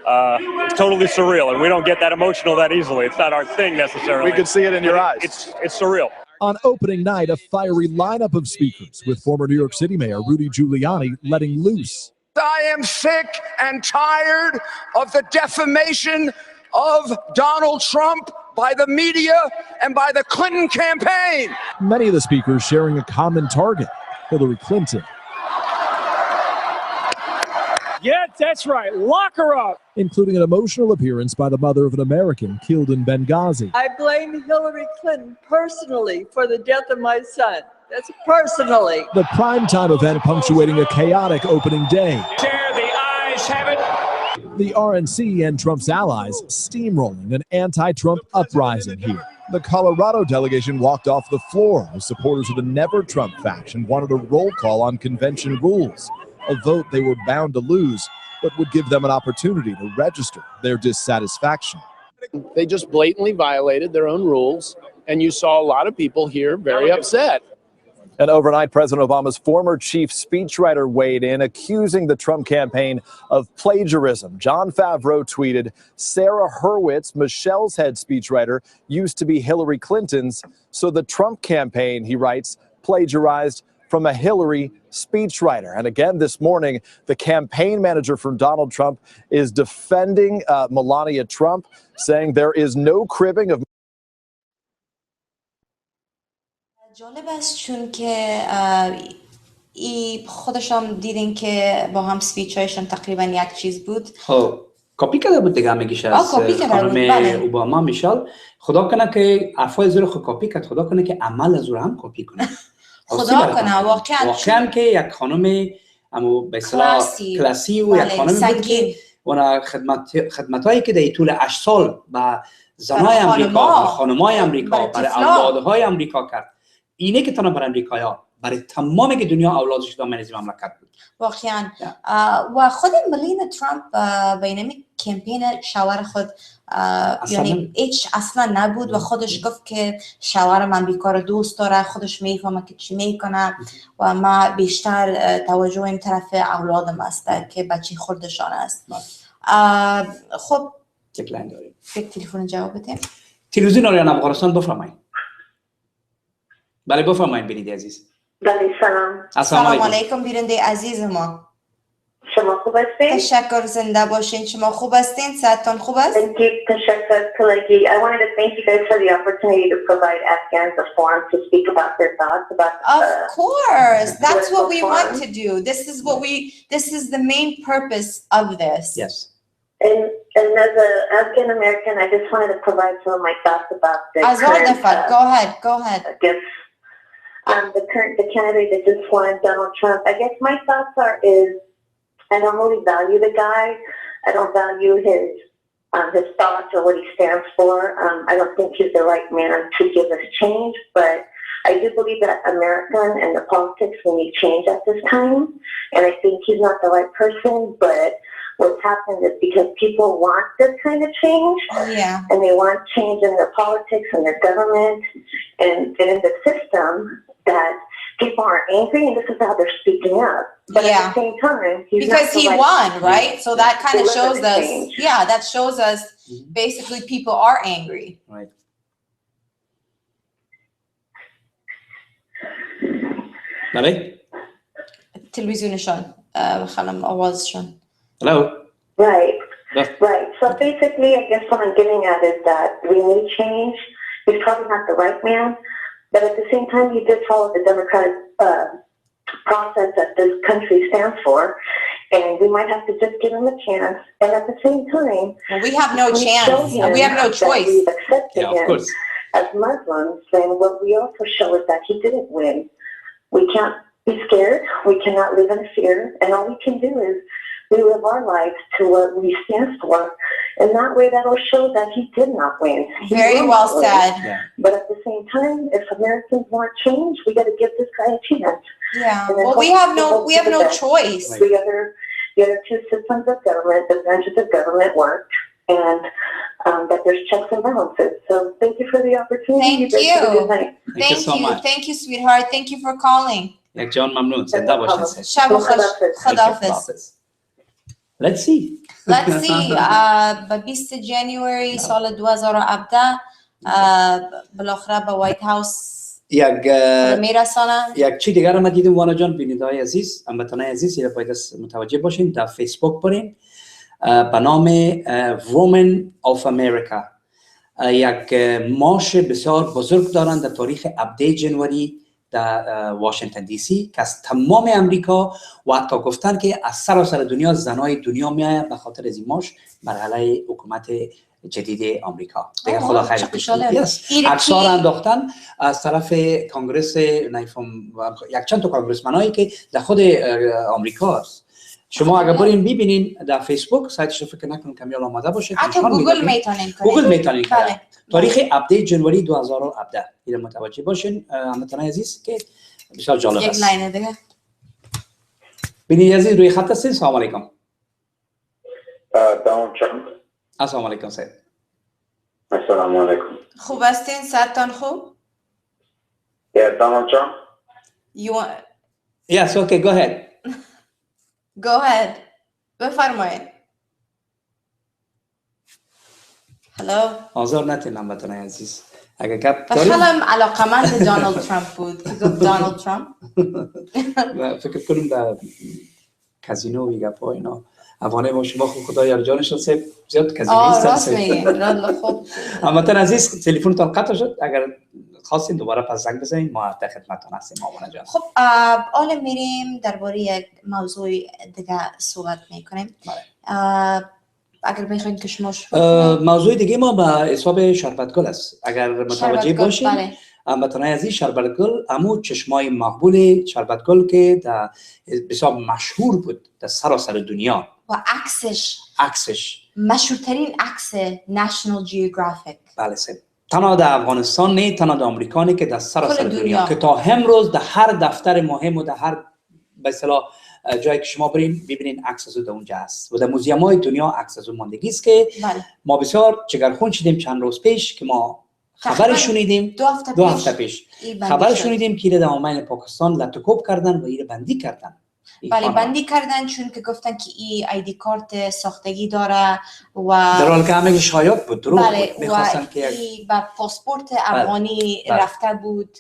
it's totally surreal, and we don't get that emotional that easily. It's not our thing necessarily. We could see it in your eyes. It's surreal. On opening night, a fiery lineup of speakers, with former New York City Mayor Rudy Giuliani letting loose. I am sick and tired of the defamation of Donald Trump by the media and by the Clinton campaign. Many of the speakers sharing a common target, Hillary Clinton. Yeah, that's right. Lock her up. Including an emotional appearance by the mother of an American killed in Benghazi. I blame Hillary Clinton personally for the death of my son. That's personally. The primetime event punctuating a chaotic opening day. Chair, the ayes have it. The RNC and Trump's allies steamrolling an anti-Trump uprising here. The Colorado delegation walked off the floor as supporters of the Never Trump faction wanted a roll call on convention rules, a vote they were bound to lose, but would give them an opportunity to register their dissatisfaction. They just blatantly violated their own rules, and you saw a lot of people here very upset. And overnight, President Obama's former chief speechwriter weighed in, accusing the Trump campaign of plagiarism. Jon Favreau tweeted, Sarah Hurwitz, Michelle's head speechwriter, used to be Hillary Clinton's, so the Trump campaign, he writes, plagiarized from a Hillary speechwriter. And again this morning, the campaign manager for Donald Trump is defending Melania Trump, saying there is no cribbing of. جالب است چون که خودشم دیدین که با هم سپیچ هایشون تقریبا یک چیز بود. خب کپی کرده بود دیگه میگیش از خانم اوباما میشال. خدا کنه که افای زور خود کپی کرد، خدا کنه که عمل از زور هم کپی کنه. خدا کنه واقعا که یک خانم امو به اصطلاح کلاسی و یک خانم بود که اونا خدمتایی که در طول 8 سال به زنای امریکا، خانمای امریکا، برای اولادهای امریکا کرد. اینه که تنها برای امریکایا، برای تمامی که دنیا اولادش دامن از مملکت بود. واقعا و خود ملینا ترامپ بینمی کمپین شوهر خود یعنی هیچ اصلا نبود و خودش گفت که شوهرم امریکا رو دوست داره، خودش میفهمه که چی میکنه و ما بیشتر توجه این طرف اولادم است که بچه خودشان است. خب یک تلفن جواب بده. تلویزیون آریان افغانستان بفرمایید. بله بفرمایید بیننده عزیز. بله سلام. سلام علیکم بیننده عزیز ما. شما خوب هستین؟ تشکر، زنده باشین. شما خوب هستین؟ صحتتون خوب است؟ تشکر کلاگی. I wanted to thank you guys for the opportunity to provide Afghans a forum to speak about their thoughts about. Of course, that's what we want to do. This is the main purpose of this. Yes. And as an Afghan American, I just wanted to provide some of my thoughts about the Go ahead. The candidate that just won, Donald Trump. I guess my thoughts is I don't really value the guy. I don't value his thoughts or what he stands for. I don't think he's the right man to give us change, but I do believe that American and the politics we need change at this time. And I think he's not the right person, but what's happened is because people want this kind of change, and they want change in their politics and their government and in the system, that people are angry, and this is how they're speaking up. But at the same time, because he won, right? So that kind of shows us, that shows us basically people are angry. Right. بله. تلویزیونشون خانم آوازشون. Hello. Right. So basically, I guess what I'm getting at is that we need change. He's probably not the right man, but at the same time, he did follow the democratic process that this country stands for, and we might have to just give him a chance. And at the same time, we have no chance. We have no choice. We've accepted him as Muslims, and what we also show is that he didn't win. We can't be scared. We cannot live in fear, and all we can do is we live our lives to what we stand for, and that way that'll show that he did not win. Very well said. But at the same time, if Americans want change, we got to give this guy a chance. Yeah. Well, we have no choice. The other two systems of government, the branches of government work, and that there's checks and balances. So thank you for the opportunity. Thank you. Thank you so much. Thank you, sweetheart. Thank you for calling. یک جان ممنون. زنده باشید. شب خوش. خداحافظ. Let's see. به 20 جنوری سال 2017 بالاخره به وایت هاوس میرسانه. یک چی دیگر ما دیدیم وانا جان، بیننده‌های عزیز، هموطنان عزیز، یا باید متوجه باشین در فیسبوک برین به نام Women of America. یک مارش بسیار بزرگ دارند در تاریخ 17 جنوری در واشنگتن دی سی که از تمام امریکا و حتی گفتن که از سراسر دنیا زنای دنیا میآیند به خاطر از این مارش برای حکومت جدید آمریکا. دیگه خدا خیرت بده. عکس‌ها انداختن از طرف کنگره یک چند تا کنگرسمنایی که در خود آمریکا است. شما اگر برین ببینین در فیسبوک سایتش رو فکر نکنم کمیال آماده باشه. حتی گوگل میتونین کنین. تاریخ 17 جنوری 2017 اینو متوجه باشین هموطنان عزیز که بسیار جالب است. یک لاین دیگه. بینی عزیز روی خط هستین. سلام علیکم. دونالد ترامپ. السلام علیکم سید. السلام علیکم. خوب هستین؟ صحتتون خوب؟ Donald Trump. Yes, okay, go ahead. Go ahead. بفرمایید. هلو. آزار نتین هموطنان عزیز. اگه گپ داریم. بخلم علاقمند دونالد ترامپ بود. که گفت دونالد ترامپ. فکر کنیم در کازینو و گپ ها اینا. افغانه با شما خدا یار جانش زیاد کازینو است. راست میگی. خب. هموطنان عزیز تلفنتون قطع شد. اگر خواستین دوباره پس زنگ بزنید، ما در خدمتتون هستیم wana جان. خب حالا میریم درباره یک موضوع دیگه صحبت میکنیم. اگر بخواید که شما موضوع دیگه ما به حساب شربتگل است. اگر متوجه باشید هموطنان عزیز، شربتگل همون چشمای مقبول شربتگل که در بسیار مشهور بود در سراسر دنیا و عکسش مشهورترین عکس نشنال جیوگرافیک. بله سه. تنها در افغانستان نه، تنها در آمریکا نه که در سراسر دنیا که تا امروز در هر دفتر مهم و در هر به اصطلاح جایی که شما برین ببینین عکس از او در اونجا هست و در موزیم‌های دنیا عکس از او ماندگی است که ما بسیار جگرخون شدیم چند روز پیش که ما خبر شنیدیم دو هفته پیش خبر شنیدیم که در دامن پاکستان لطکوب کردن و این بندی کردن. بله بندی کردن چون که گفتن که این آیدی کارت ساختگی داره و در حالی که همه شایعات بود، دروغ بله بود، می‌خواستن که با پاسپورت افغانی رفته بود،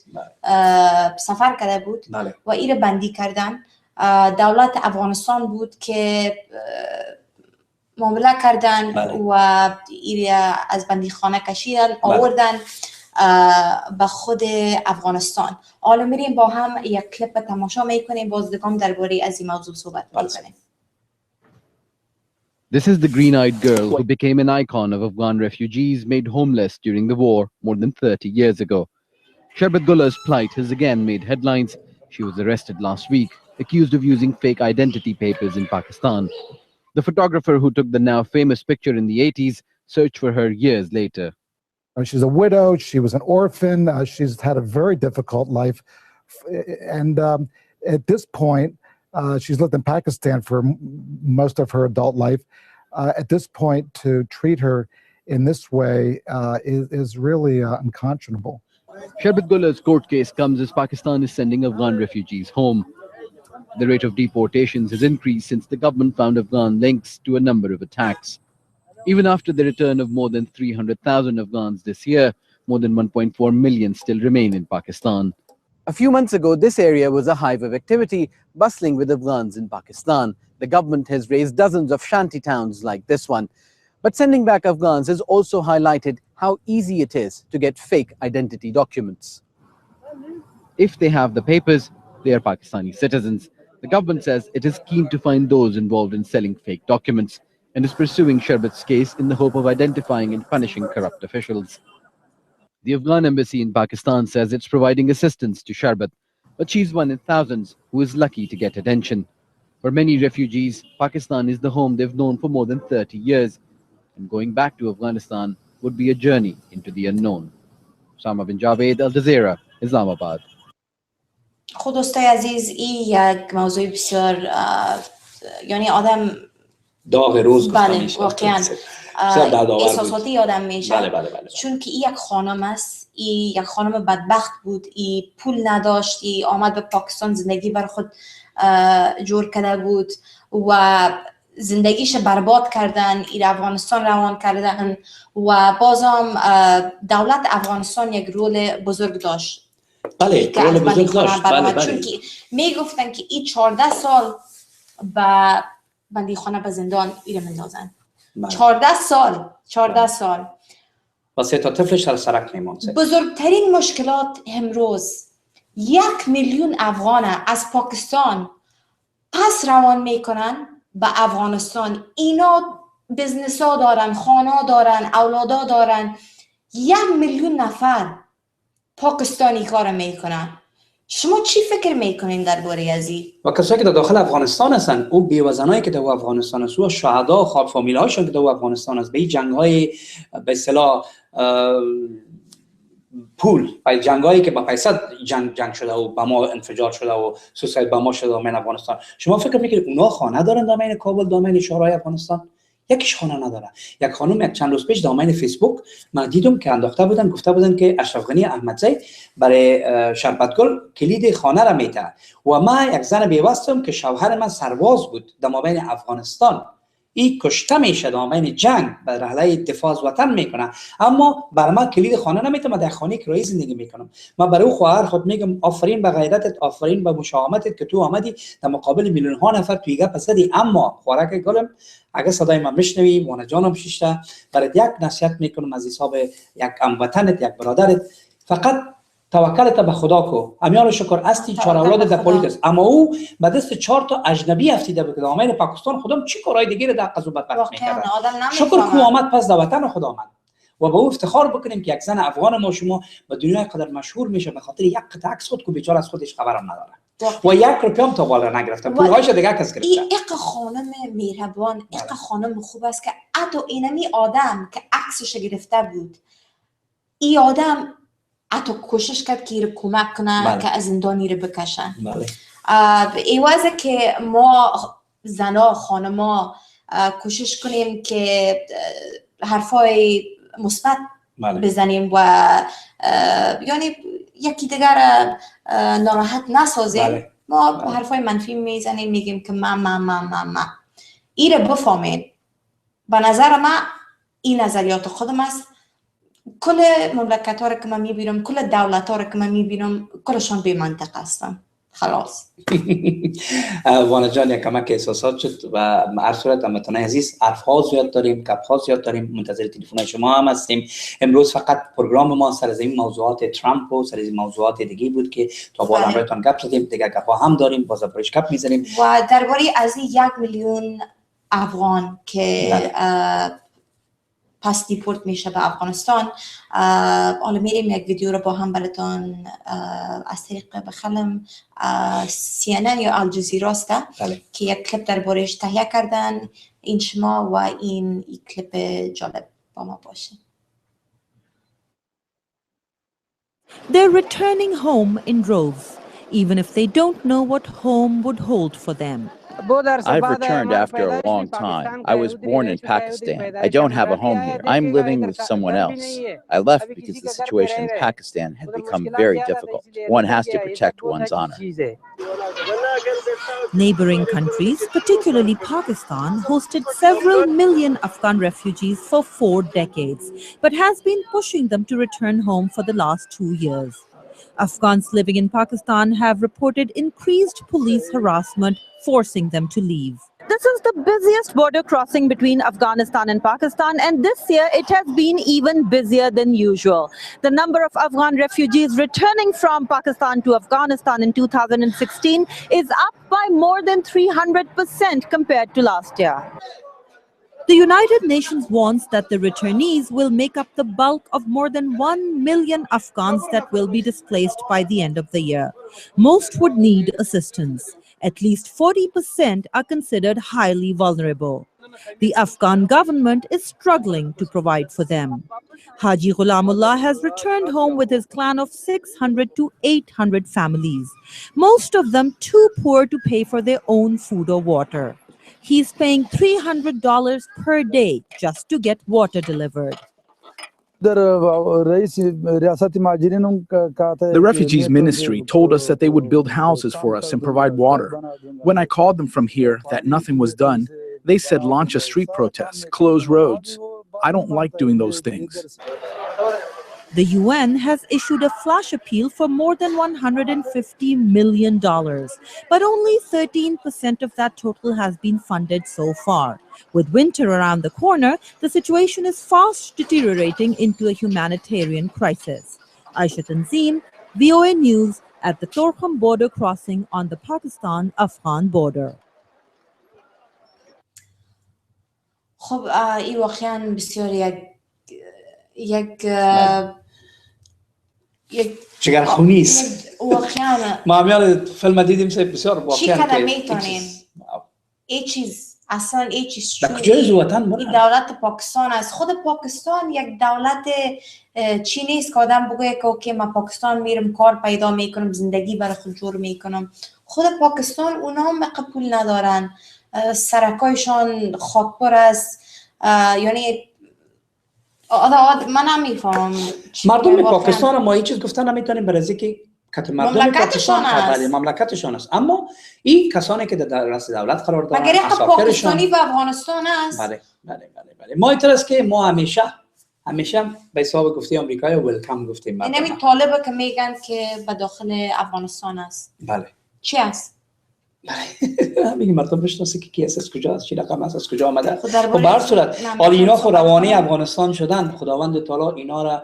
سفر کرده بود و این بندی کردن. دولت افغانستان بود که معامله کردن و این از بندی خانه کشیدن آوردن به خود افغانستان. حالا میریم با هم یک کلیپ تماشا میکنیم، بازدگان درباره از این موضوع صحبت میکنیم. This is the green-eyed girl who became an icon of Afghan refugees made homeless during the war more than 30 years ago. Sharbat Gullah's plight has again made headlines. She was arrested last week, accused of using fake identity papers in Pakistan. The photographer who took the now famous picture in the 80s searched for her years later. She's a widow. She was an orphan. She's had a very difficult life. And at this point, she's lived in Pakistan for most of her adult life. At this point, to treat her in this way is really unconscionable. Sharbat Gullah's court case comes as Pakistan is sending Afghan refugees home. The rate of deportations has increased since the government found Afghan links to a number of attacks. Even after the return of more than 300,000 Afghans this year, more than 1.4 million still remain in Pakistan. A few months ago, this area was a hive of activity, bustling with Afghans in Pakistan. The government has raised dozens of shanty towns like this one. But sending back Afghans has also highlighted how easy it is to get fake identity documents. If they have the papers, they are Pakistani citizens. The government says it is keen to find those involved in selling fake documents and is pursuing Sharbat's case in the hope of identifying and punishing corrupt officials. The Afghan embassy in Pakistan says it's providing assistance to Sharbat, but she's one in thousands who is lucky to get attention. For many refugees, Pakistan is the home they've known for more than 30 years, and going back to Afghanistan would be a journey into the unknown. Sama bin Javed, Al Jazeera, Islamabad. خود دوستای عزیز، این یک موضوع بسیار یعنی آدم داغ روز بله واقعا احساساتی آدم میشه. چون که این یک خانم است، این یک خانم بدبخت بود، این پول نداشت، این آمد به پاکستان زندگی بر خود جور کرده بود و زندگیش برباد کردن، این افغانستان روان کردن و بازم دولت افغانستان یک رول بزرگ داشت. بله رول بزرگ داشت. بله چون که میگفتن که این 14 سال به بندی خانه به زندان ایره مندازن. 14 سال و 3 تا طفلش در سرک میماند. بزرگترین مشکلات امروز 1 میلیون افغان از پاکستان پس روان میکنن به افغانستان. اینا بزنس ها دارن، خانه ها دارن، اولادا دارن. 1 میلیون نفر پاکستانی کار میکنن. شما چی فکر میکنین درباره ازی؟ و کسایی که در داخل افغانستان هستن، او بیوزنایی که در افغانستان هستن، و شهدا و خال فامیل هاشون که در افغانستان هست، به جنگ های به اصطلاح پول، به جنگ هایی که با پیسه جنگ شده و با ما انفجار شده و سوساید با ما شده در افغانستان، شما فکر میکنید اونا خانه دارن در کابل، در شهرهای افغانستان؟ یکیش خانه نداره. یک خانم یک چند روز پیش دامین فیسبوک من دیدم که انداخته بودن، گفته بودن که اشرف غنی احمدزی برای شربتگل کلید خانه را میده و من یک زن بیوستم که شوهر من سرباز بود در مابین افغانستان، این کشته میشه در مابین جنگ به رحله دفاع از وطن میکنه، اما برای من کلید خانه نمیده، من در خانه کرایی زندگی میکنم. من برای خواهر خود میگم آفرین به غیرتت، آفرین به مشاهمتت که تو آمدی در مقابل میلیون ها نفر توی گپ زدی. اما خوارک گلم اگه صدای من میشنوی، وانا جانم شیشته برات یک نصیحت میکنم از حساب یک هموطنت، یک برادرت، فقط توکلت به خدا کو امیال شکر استی چهار اولاد در پولیس است اما او به دست 4 تا اجنبی افتیده بود آمد پاکستان خودم چی کارهای دیگه در قضا بدبخت میکرد شکر کو آمد پس در وطن خود آمد و به او افتخار بکنیم که یک زن افغان ما شما به دنیای قدر مشهور میشه به خاطر یک قطعه عکس خود کو بیچاره از خودش خبرم نداره و 1 روپیه هم تا بالا نگرفته پولهاش دیگه کس گرفته این خانم مهربان خانم خوب است که حتی اینمی آدم که عکسش گرفته بود این آدم حتی کوشش کرد که رو کمک کنه که از زندانی رو بکشن ایوازه که ما زنا خانما کوشش کنیم که حرفای مثبت بزنیم و یعنی یکی دیگر ناراحت نسازیم ما حرفای منفی میزنیم میگیم که ما این رو بفهمید به نظر من این نظریات خودم است کل مملکت ها رو که من میبینم کل دولت ها رو که من میبینم کلشان بی منطق هستن خلاص وانا جان یک کمک احساسات شد و هر صورت همتون عزیز حرف ها زیاد داریم گپ ها زیاد داریم منتظر تلفن شما هم هستیم امروز فقط پروگرام ما سر از این موضوعات ترامپ و سر از این موضوعات دیگه بود که تا بالا امرایتان گپ زدیم دیگه گپ ها هم داریم باز برش گپ میزنیم و درباره از این 1 میلیون افغان که پس دیپورت میشه به افغانستان حالا میریم یک ویدیو رو با هم براتون از طریق بخلم CNN یا الجزیره است که یک کلیپ درباره‌اش تهیه کردن این شما و این کلیپ جالب با ما باشه They're returning home in droves even if they don't know what home would hold for them. I've returned after a long time. I was born in Pakistan. I don't have a home here. I'm living with someone else. I left because the situation in Pakistan had become very difficult. One has to protect one's honor. Neighboring countries, particularly Pakistan, hosted several million Afghan refugees for 4 decades, but has been pushing them to return home for the last 2 years. Afghans living in Pakistan have reported increased police harassment, forcing them to leave. This is the busiest border crossing between Afghanistan and Pakistan, and this year it has been even busier than usual. The number of Afghan refugees returning from Pakistan to Afghanistan in 2016 is up by more than 300% compared to last year. The United Nations warns that the returnees will make up the bulk of more than 1 million Afghans that will be displaced by the end of the year. Most would need assistance. At least 40% are considered highly vulnerable. The Afghan government is struggling to provide for them. Haji Ghulamullah has returned home with his clan of 600 to 800 families, most of them too poor to pay for their own food or water. He's paying $300 per day just to get water delivered. The Refugees Ministry told us that they would build houses for us and provide water. When I called them from here that nothing was done, they said launch a street protest, close roads. I don't like doing those things. The UN has issued a flash appeal for more than $150 million, but only 13% of that total has been funded so far. With winter around the corner, the situation is fast deteriorating into a humanitarian crisis. Aisha Tanzim, VOA News at the Torkham border crossing on the Pakistan-Afghan border. خب این واقعا بسیار یک جگرخونی است واقعا ما هم فیلم دیدیم بسیار واقعا چی کدر میتونیم این چیز اصلا این چیز این دولت پاکستان است خود پاکستان یک دولت چی نیست که آدم بگه که اوکی من پاکستان میرم کار پیدا میکنم زندگی برای خود جور میکنم خود پاکستان اونا هم قبول ندارن سرکایشان خاکبر است یعنی من نمیفهم مردم پاکستان ما این چیز گفتن نمیتونیم برای که مردم پاکستان مملکتشان است اما این کسانی که در رأس دولت قرار دارن مگر یک پاکستانی و افغانستان است بله ما اینطور است که ما همیشه به حساب گفته آمریکایی ویلکام گفتیم اینمی طالبه که میگن که به داخل افغانستان است بله چی است همین مردم بشناسه که کی است از کجا است چی رقم است از کجا آمده خب به هر صورت حالا اینا خود روانه افغانستان شدن خداوند تعالی اینا را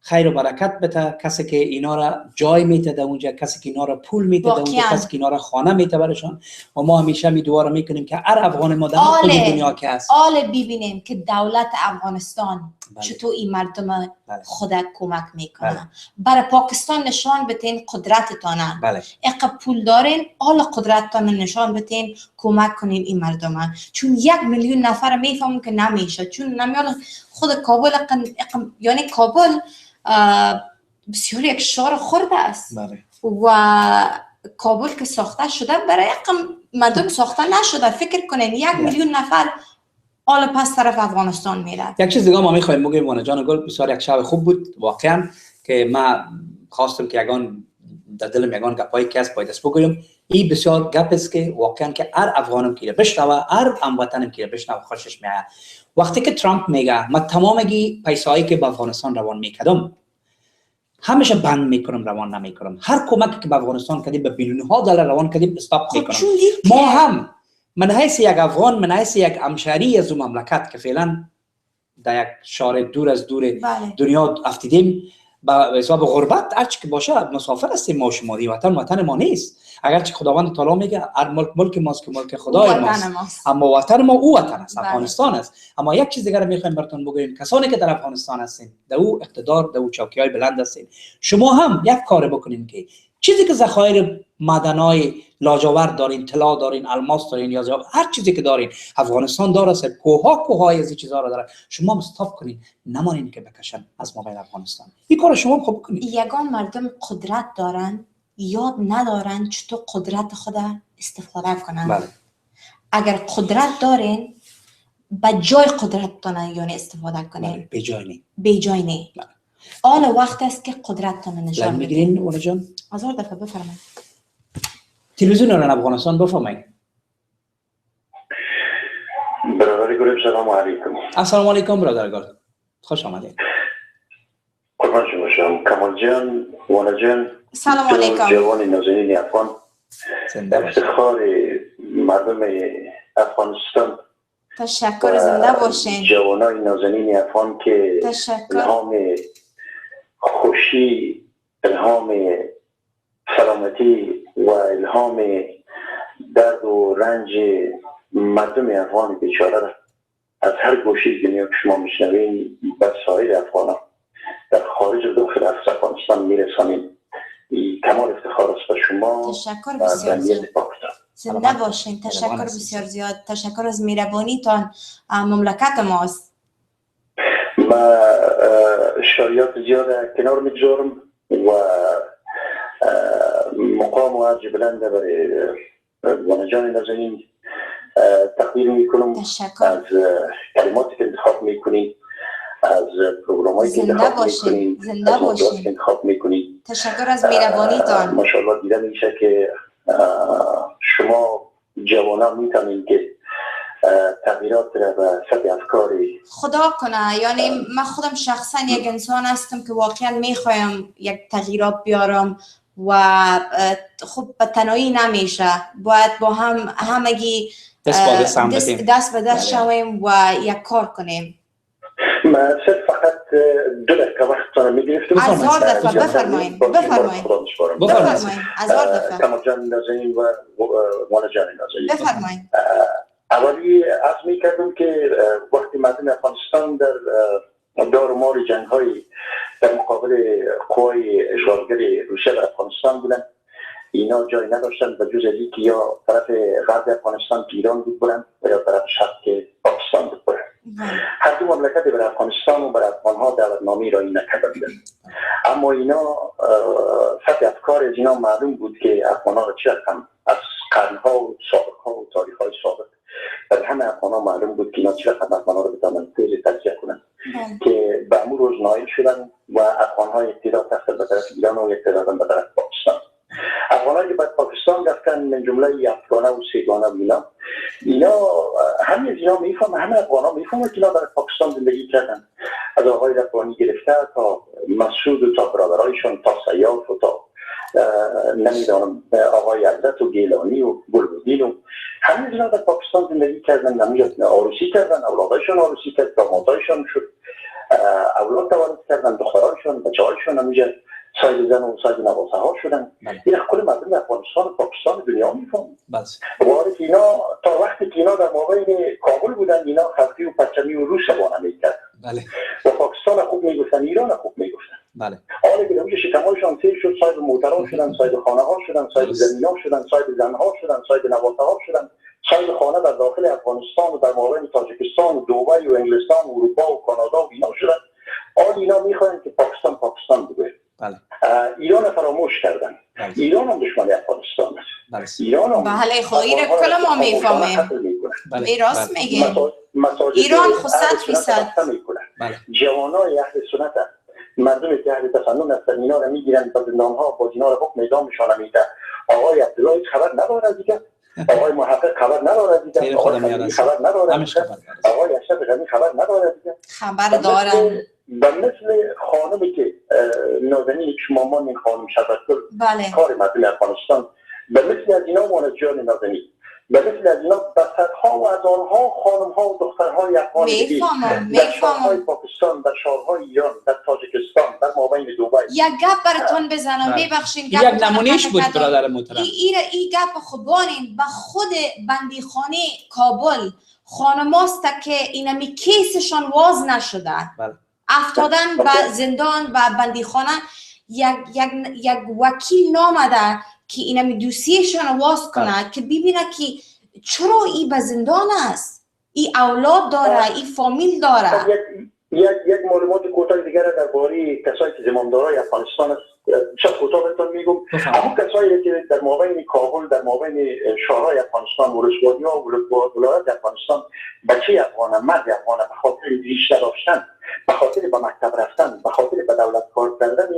خیر و برکت بده، کسی که اینا را جای میته در اونجا، کسی که اینا را پول میته در اونجا، کسی که اینا را خانه میته برشان. و ما همیشه می دعا را میکنیم که هر افغان ما در کل دنیا که هست ببینیم که دولت افغانستان چطور این مردم خود کمک میکنه. برای پاکستان نشان بتین قدرتتانه. اقا پول دارین، حالا قدرتتان نشان بتین، کمک کنین این مردم. چون 1 میلیون نفر میفهمون که نمیشه، چون نمیاد خود کابل یعنی کابل بسیار یک شهر خرد است. و کابل که ساخته شده برای مردم ساخته نشده. فکر کنین 1 میلیون نفر حالا پس طرف افغانستان میره. یک چیز دیگه ما میخوایم بگیم وانا جان گل، بسیار یک شب خوب بود واقعا که ما خواستم که یگان در دلم یگان گپای کس باید است بگویم. این بسیار گپ است که واقعا که هر افغانم که بشنوه، هر هموطنم که بشنوه خوشش میاد. وقتی که ترامپ میگه من تمامگی پیسایی که به افغانستان روان میکردم همیشه بند میکنم، روان نمیکنم. هر کمکی که به افغانستان کردیم به بیلیون ها دلار روان کردیم استاپ میکنم. ما هم من حیث یک افغان، من حیث یک همشهری از اون مملکت که فعلا در یک شهر دور از دور دنیا افتیدیم به حساب غربت، هرچی که باشه مسافر هستیم ما شما. دی وطن ما نیست. اگرچه خداوند تعالی میگه هر ملک ماست که ملک خدای ماست، اما وطن ما او وطن است، افغانستان است. اما یک چیز دیگه رو میخوایم براتون بگویم، کسانی که در افغانستان هستین، در او اقتدار، در او چوکی‌های بلند هستین، شما هم یک کار بکنین که چیزی که ذخایر معدنای لاجورد دارین، طلا دارین، الماس دارین، یا هر چیزی که دارین افغانستان داره، است کوه‌های از این چیزا رو داره، شما استاپ کنین، نمانین که بکشن از ما بین افغانستان. این کار شما خوب کنین. یگان مردم قدرت دارن، یاد ندارن چطور قدرت خود استفاده کنن. اگر قدرت دارین به جای قدرتتان یعنی استفاده کنین. به جای نه. آن وقت است که قدرتتان نشان میگیرین وانا جان. هزار دفعه بفرمایید. تلویزیون رو افغانستان بفرمایید. برادر گل سلام علیکم. السلام علیکم برادر گل. خوش آمدید. قربان شما شم. کمال جان، وانا جان. سلام علیکم. جوان نازنین افغان. افتخار مردم افغانستان. تشکر، زنده باشین. جوانای نازنین افغان که الهام خوشی، الهام سلامتی و الهام درد و رنج مردم افغان بیچاره را از هر گوشه دنیا که شما میشنوین به سایر افغانان در خارج و داخل افغانستان میرسانیم. کمال افتخار است به شما. تشکر بسیار زیاد. زنده باشین. تشکر بسیار زیاد. تشکر از مهربانیتان. مملکت ماست. ما شایعات زیاد کنار میگذارم و مقام و عرض بلنده برای وانا جان نازنین تقدیم میکنم. از کلماتی که انتخاب میکنید، از پروگرامایی که انتخاب میکنید، از موضوعاتی که انتخاب میکنید. تشکر از مهربانیتان. ماشاءالله دیده میشه که شما جوانان میتونید که تغییرات را به سطح افکاری خدا کنه. یعنی من خودم شخصا یک انسان هستم که واقعا میخوایم یک تغییرات بیارم و خب به تنهایی نمیشه، باید با هم همگی دست به دست شویم و یک کار کنیم. من فقط 2 دقیقه وقتتان میگرفتم. هزار دفعه بفرمایید. بفرمایید. هزار دفعه. کمال جان نازنین و وانا جان نازنین بفرمایید. اولی عرض میکردم که وقتی مردم افغانستان در دار و مار جنگ های در مقابل قوای اشغالگر روسیه در افغانستان بودن، اینا جای نداشتن به جز اینکه یا طرف غرب افغانستان که ایران بود برن و یا طرف شرق پاکستان بود برن. هر دو مملکت برای افغانستان و برای افغانها دعوتنامه ارائه نکرده بودن. اما اینا سطح افکار از اینا معلوم بود که افغانها را چه رقم از قرنها و سابقها و تاریخهای سابق در همه افغانها معلوم بود که اینا چه رقم افغانها را بتوانند تجزیه کنند که به امور روز نائل شدن و افغانها اقتدار تحصیل به طرف ایران و اقتدار به طرف پاکستان. افغانایی که بعد پاکستان رفتن من جمله افغانه و سیگانه و اینا همه از اینا میفهمن، همه افغانها میفهمن که اینا در پاکستان زندگی کردن، از آقای رفانی گرفته تا مسعود و تا برادرایشون تا سیاف و تا نمیدانم آقای عزت و گیلانی و گلبدین و همه از اینا در پاکستان زندگی کردن، نمیدونم آروسی کردن، اولادایشون آروسی کرد، دامادایشون شد اولاد توالد کردن، دخترانشون بچه‌هاشون همینجا ساید زن و ساید نواسه ها شدن. این کل مردم افغانستان و پاکستان دنیا میفهمن. وارد اینا تا وقتی که اینا در مابین کابل بودن اینا خلقی و پرچمی و روس بانه میکرد و پاکستان خوب میگفتن، ایران خوب میگفتن. حالا که نمیشه شکمایشان سیر شد، ساید موترها شدن، ساید خانه ها شدن، ساید زمین ها شدن، ساید زن ها شدن، ساید نواسه ها شدن، ساید خانه در داخل افغانستان و در مابین تاجیکستان و دبی و انگلستان و اروپا و کانادا و اینا شدن. حالا اینا میخواین که پاکستان بگه. ایران فراموش کردن. ایران هم دشمن افغانستان است. ایران هم بله خواهی را کل ما میفهمیم. راست میگه. ایران خود 100%. جوانای اهل سنت هست. مردمی که اهل تسنن هستن اینا را میگیرن به زندانها با اینا را حکم اعدام میشونن میده. آقای عبدالله خبر نداره از دیگه. آقای محقق خبر نداره از دیگه. آقای خلیلی خبر نداره از دیگه. آقای اشرف غنی خبر نداره از دیگه. خبر دارن. به مثل خانمی که نازنین یک مامان این خانم شبکل کار مردم افغانستان به مثل از اینا مانجان نازنین به مثل از اینا به صدها و هزارها خانم ها و دخترهای افغان دیگه در شهرهای پاکستان، در شهرهای ایران، در تاجیکستان، در مابین دبی. یک گپ براتون بزنم ببخشین یک نمونهش بود برادر محترم. این گپ خوبانین به خود بندیخانه کابل خانماست که اینمی کیسشان واز نشده افتادن به زندان و بندیخانه. یک وکیل نامده که اینمی دوسیهشان واز کنه که ببینه که چرا ای به زندان است، ای اولاد داره، ای فامیل داره. یک معلومات کوتاه دیگر درباره کسایی که زمامدارای افغانستان است. شاید کوتاه بهتون میگم. اما کسایی که در مابین کابل، در مابین شهرهای افغانستان، ولسوالی‌ها و ولایات افغانستان بچه افغان، مرد افغان به خاطر ریشه داشتن، به خاطر به مکتب رفتن، به خاطر به دولت کار کردن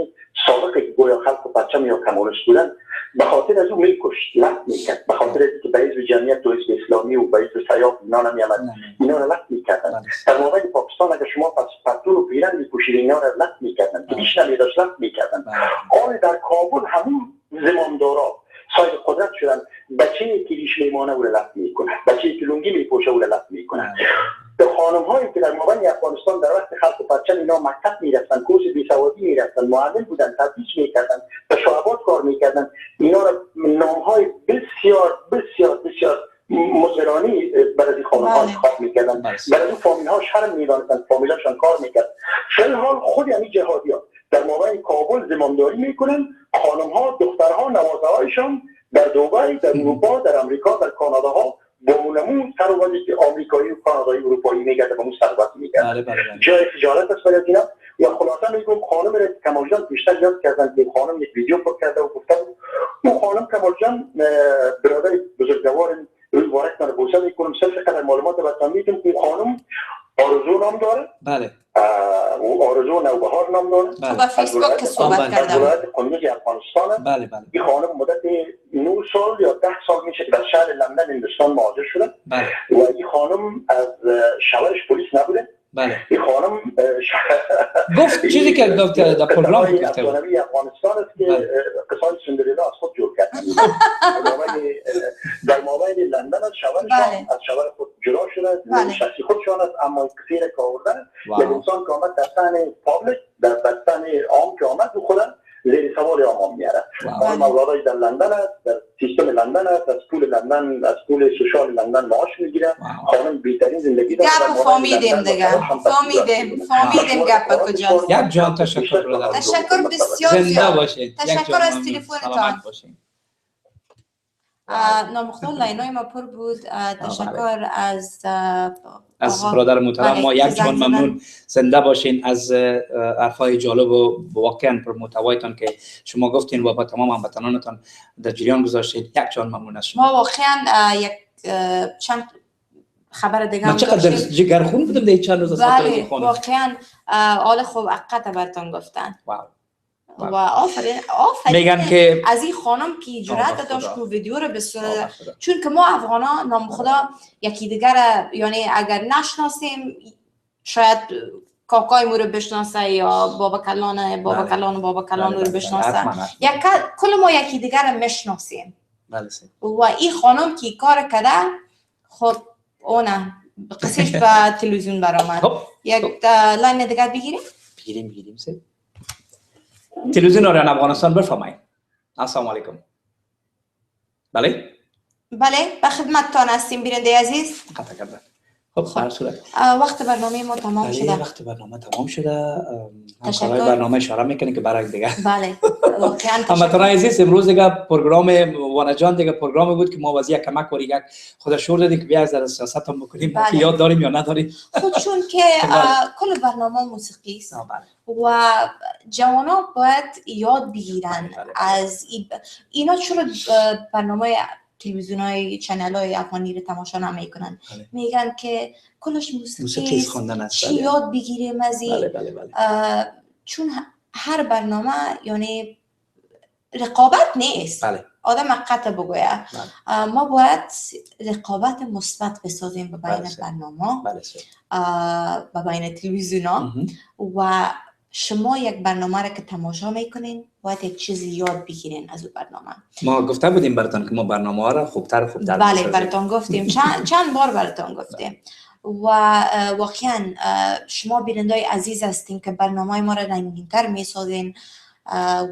سابقه گویا خلق و پرچم یا کمونیست بودن، به خاطر از اون میکشت، لفت میکرد، به خاطر اینکه به حزب جمعیت و حزب اسلامی و به حزب سیاف اینا نمیامد، اینا را لفت میکردن. در مابین پاکستان اگر شما پتلون و پیرن میپوشید اینا را لفت میکردن، کلیش نمیداشت لفت میکردن. حال در کابل همون زمامدارا صاحب قدرت شدن، بچه‌ای که ریش میمانه او را لفت میکنه، بچه‌ای که لنگی میپوشه او را لفت میکنه. به خانم‌هایی که در مابین افغانستان در وقت خلق و پرچم اینا مکتب میرفتن، کورس بیسوادی میرفتن، معلم بودن، تدریس میکردن، به شعبات کار میکردن، اینا را نام‌های بسیار بسیار بسیار مزرانی برای خانم‌ها انتخاب میکردن، برای فامیل‌ها شرم میدانستن، فامیلاشون کار میکرد. فی‌الحال خود یعنی جهادی‌ها در مابین کابل زمامداری میکنن، خانم‌ها، دخترها، نوازه‌هایشان در دبی، در اروپا، در امریکا، در کاناداها با اونمون سروازی که آمریکایی و کانادایی و اروپایی میگرده با اون سروازی میگرده. جای تجارت است برای اینا. یا خلاصه میگم خانم را کمال جان بیشتر یاد کردن که خانم یک ویدیو پر کرده و گفته اون خانم کمال جان برادر بزرگوار روی وارک من بوسه میکنم صرف قدر معلومات براتون میگم که خانم آرزو نام داره. بله. و آرزو نوبهار نام داره. با فیسبوک که صحبت کردم. ولایت قندوز افغانستان. بله بله. این خانم مدت 9 سال یا 10 سال میشه که در شهر لندن هندوستان مهاجر شده. بله. و این خانم از شورش پلیس نبوده. بله. این خانم گفت چیزی که گفت در پروگرام گفته بود. افغانستان است که قصای سندریلا از خود جور کرد. در مابین لندن از شورشان از شور خود جدا شده، شخصی خودشان است، اما کثیر که آوردن یک انسان که آمد در صحن پابلیک، در صحن عام که آمد خودن زیر سوال عام میاره. خانم اولادش در لندن است، در سیستم لندن است، از پول لندن، از پول سوشال لندن معاش میگیره. خانم بهترین زندگی داره. گپ فهمیدیم دیگه. فهمیدیم گپ کجاست. یک جان تشکر برادر. تشکر بسیار زنده باشید. تشکر از تلفنتان. نامختار لاینای ما پر بود. تشکر از برادر محترم ما. یک جان ممنون. زنده باشین. از حرفای جالب و واقعا پر محتوایتان که شما گفتین و با تمام هموطنانتان در جریان گذاشتید. یک جان ممنون از شما. ما واقعا یک چند خبر دیگه من چقدر جگرخون بودم در چند روز از بله واقعا حال خوب حقیقت براتون گفتن. و آفرین میگن که از این خانم که جرأت داشت که ویدیو رو بسازه، چون که ما افغانا نام خدا یکی دیگر یعنی اگر نشناسیم شاید کاکای مو رو بشناسه یا بابا کلان رو بشناسه، کل ما یکی دیگر رو میشناسیم. و این خانم که کار کرده خب اونه قصیش به تلویزیون برآمد. یک لاین دیگر بگیریم سه. تلویزیون آریان افغانستان بفرمایید. السلام علیکم. بله به خدمتتان هستیم بیننده عزیز. قطع کردن. خب هر صورت وقت برنامه ما تمام شده. وقت برنامه تمام شده. همکارای برنامه اشاره میکنه که برای دیگه. بله واقعا هموطنان عزیز امروز دیگه پروگرام وانا جان دیگه پروگرامی بود که ما وضعیت کمک و یک خود شور دادیم که بیا از در سیاست هم بکنیم. یاد داریم یا نداریم؟ خود چون که کل برنامه موسیقی است و جوانا باید یاد بگیرن از اینا. چرا برنامه تلویزیون‌های چنل‌های افغانی رو تماشا نمی‌کنن؟ میگن که کلش موسیقی است، چی یاد بگیریم از این؟ چون هر برنامه یعنی رقابت نیست. آدم حقیقت بگوید. ما باید رقابت مثبت بسازیم به بین برنامه، به بین تلویزیون‌ها و شما یک برنامه را که تماشا میکنین باید یک چیزی یاد بگیرین از اون برنامه. ما گفته بودیم براتون که ما برنامه ها را خوبتر بله براتون گفتیم. چند بار براتون گفتیم و واقعا شما بینندای عزیز هستین که برنامه ما را رنگین‌تر میسازین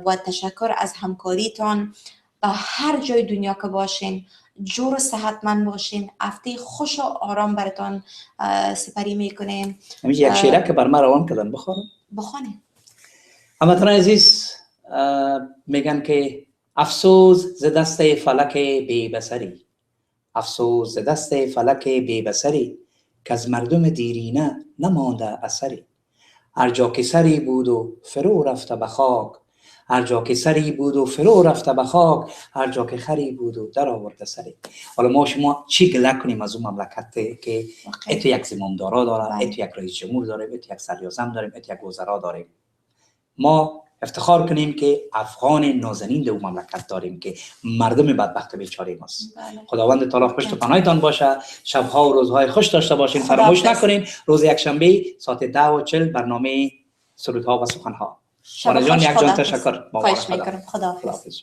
و تشکر از همکاریتان. به هر جای دنیا که باشین جور و صحتمند باشین. هفته خوش و آرام براتون سپری میکنیم. یک شعر که بر ما روان کردن بخوانیم. هموطنان عزیز میگن که افسوس ز دست فلک بی بصری، افسوس ز دست فلک بی بصری که از مردم دیرینه نمانده اثری. هر جا که سری بود و فرو رفته به خاک، هر جا که سری بود و فرو رفته به خاک، هر جا که خری بود و در آورده سری. حالا ما شما چی گله کنیم از اون مملکت که اتو یک زمامدارا داره، اتو یک رئیس جمهور داره، اتو یک سرایزم داریم، اتو یک وزرا داریم. ما افتخار کنیم که افغان نازنین در مملکت داریم که مردم بدبخت بیچاره ماست. خداوند تعالی پشت و پناهتان باشه. شبها و روزهای خوش داشته باشین. فراموش نکنین روز یکشنبه ساعت 10:40 برنامه سرودها و سخنها. وانا جان یک جان تشکر. خواهش میکنم. خداحافظ.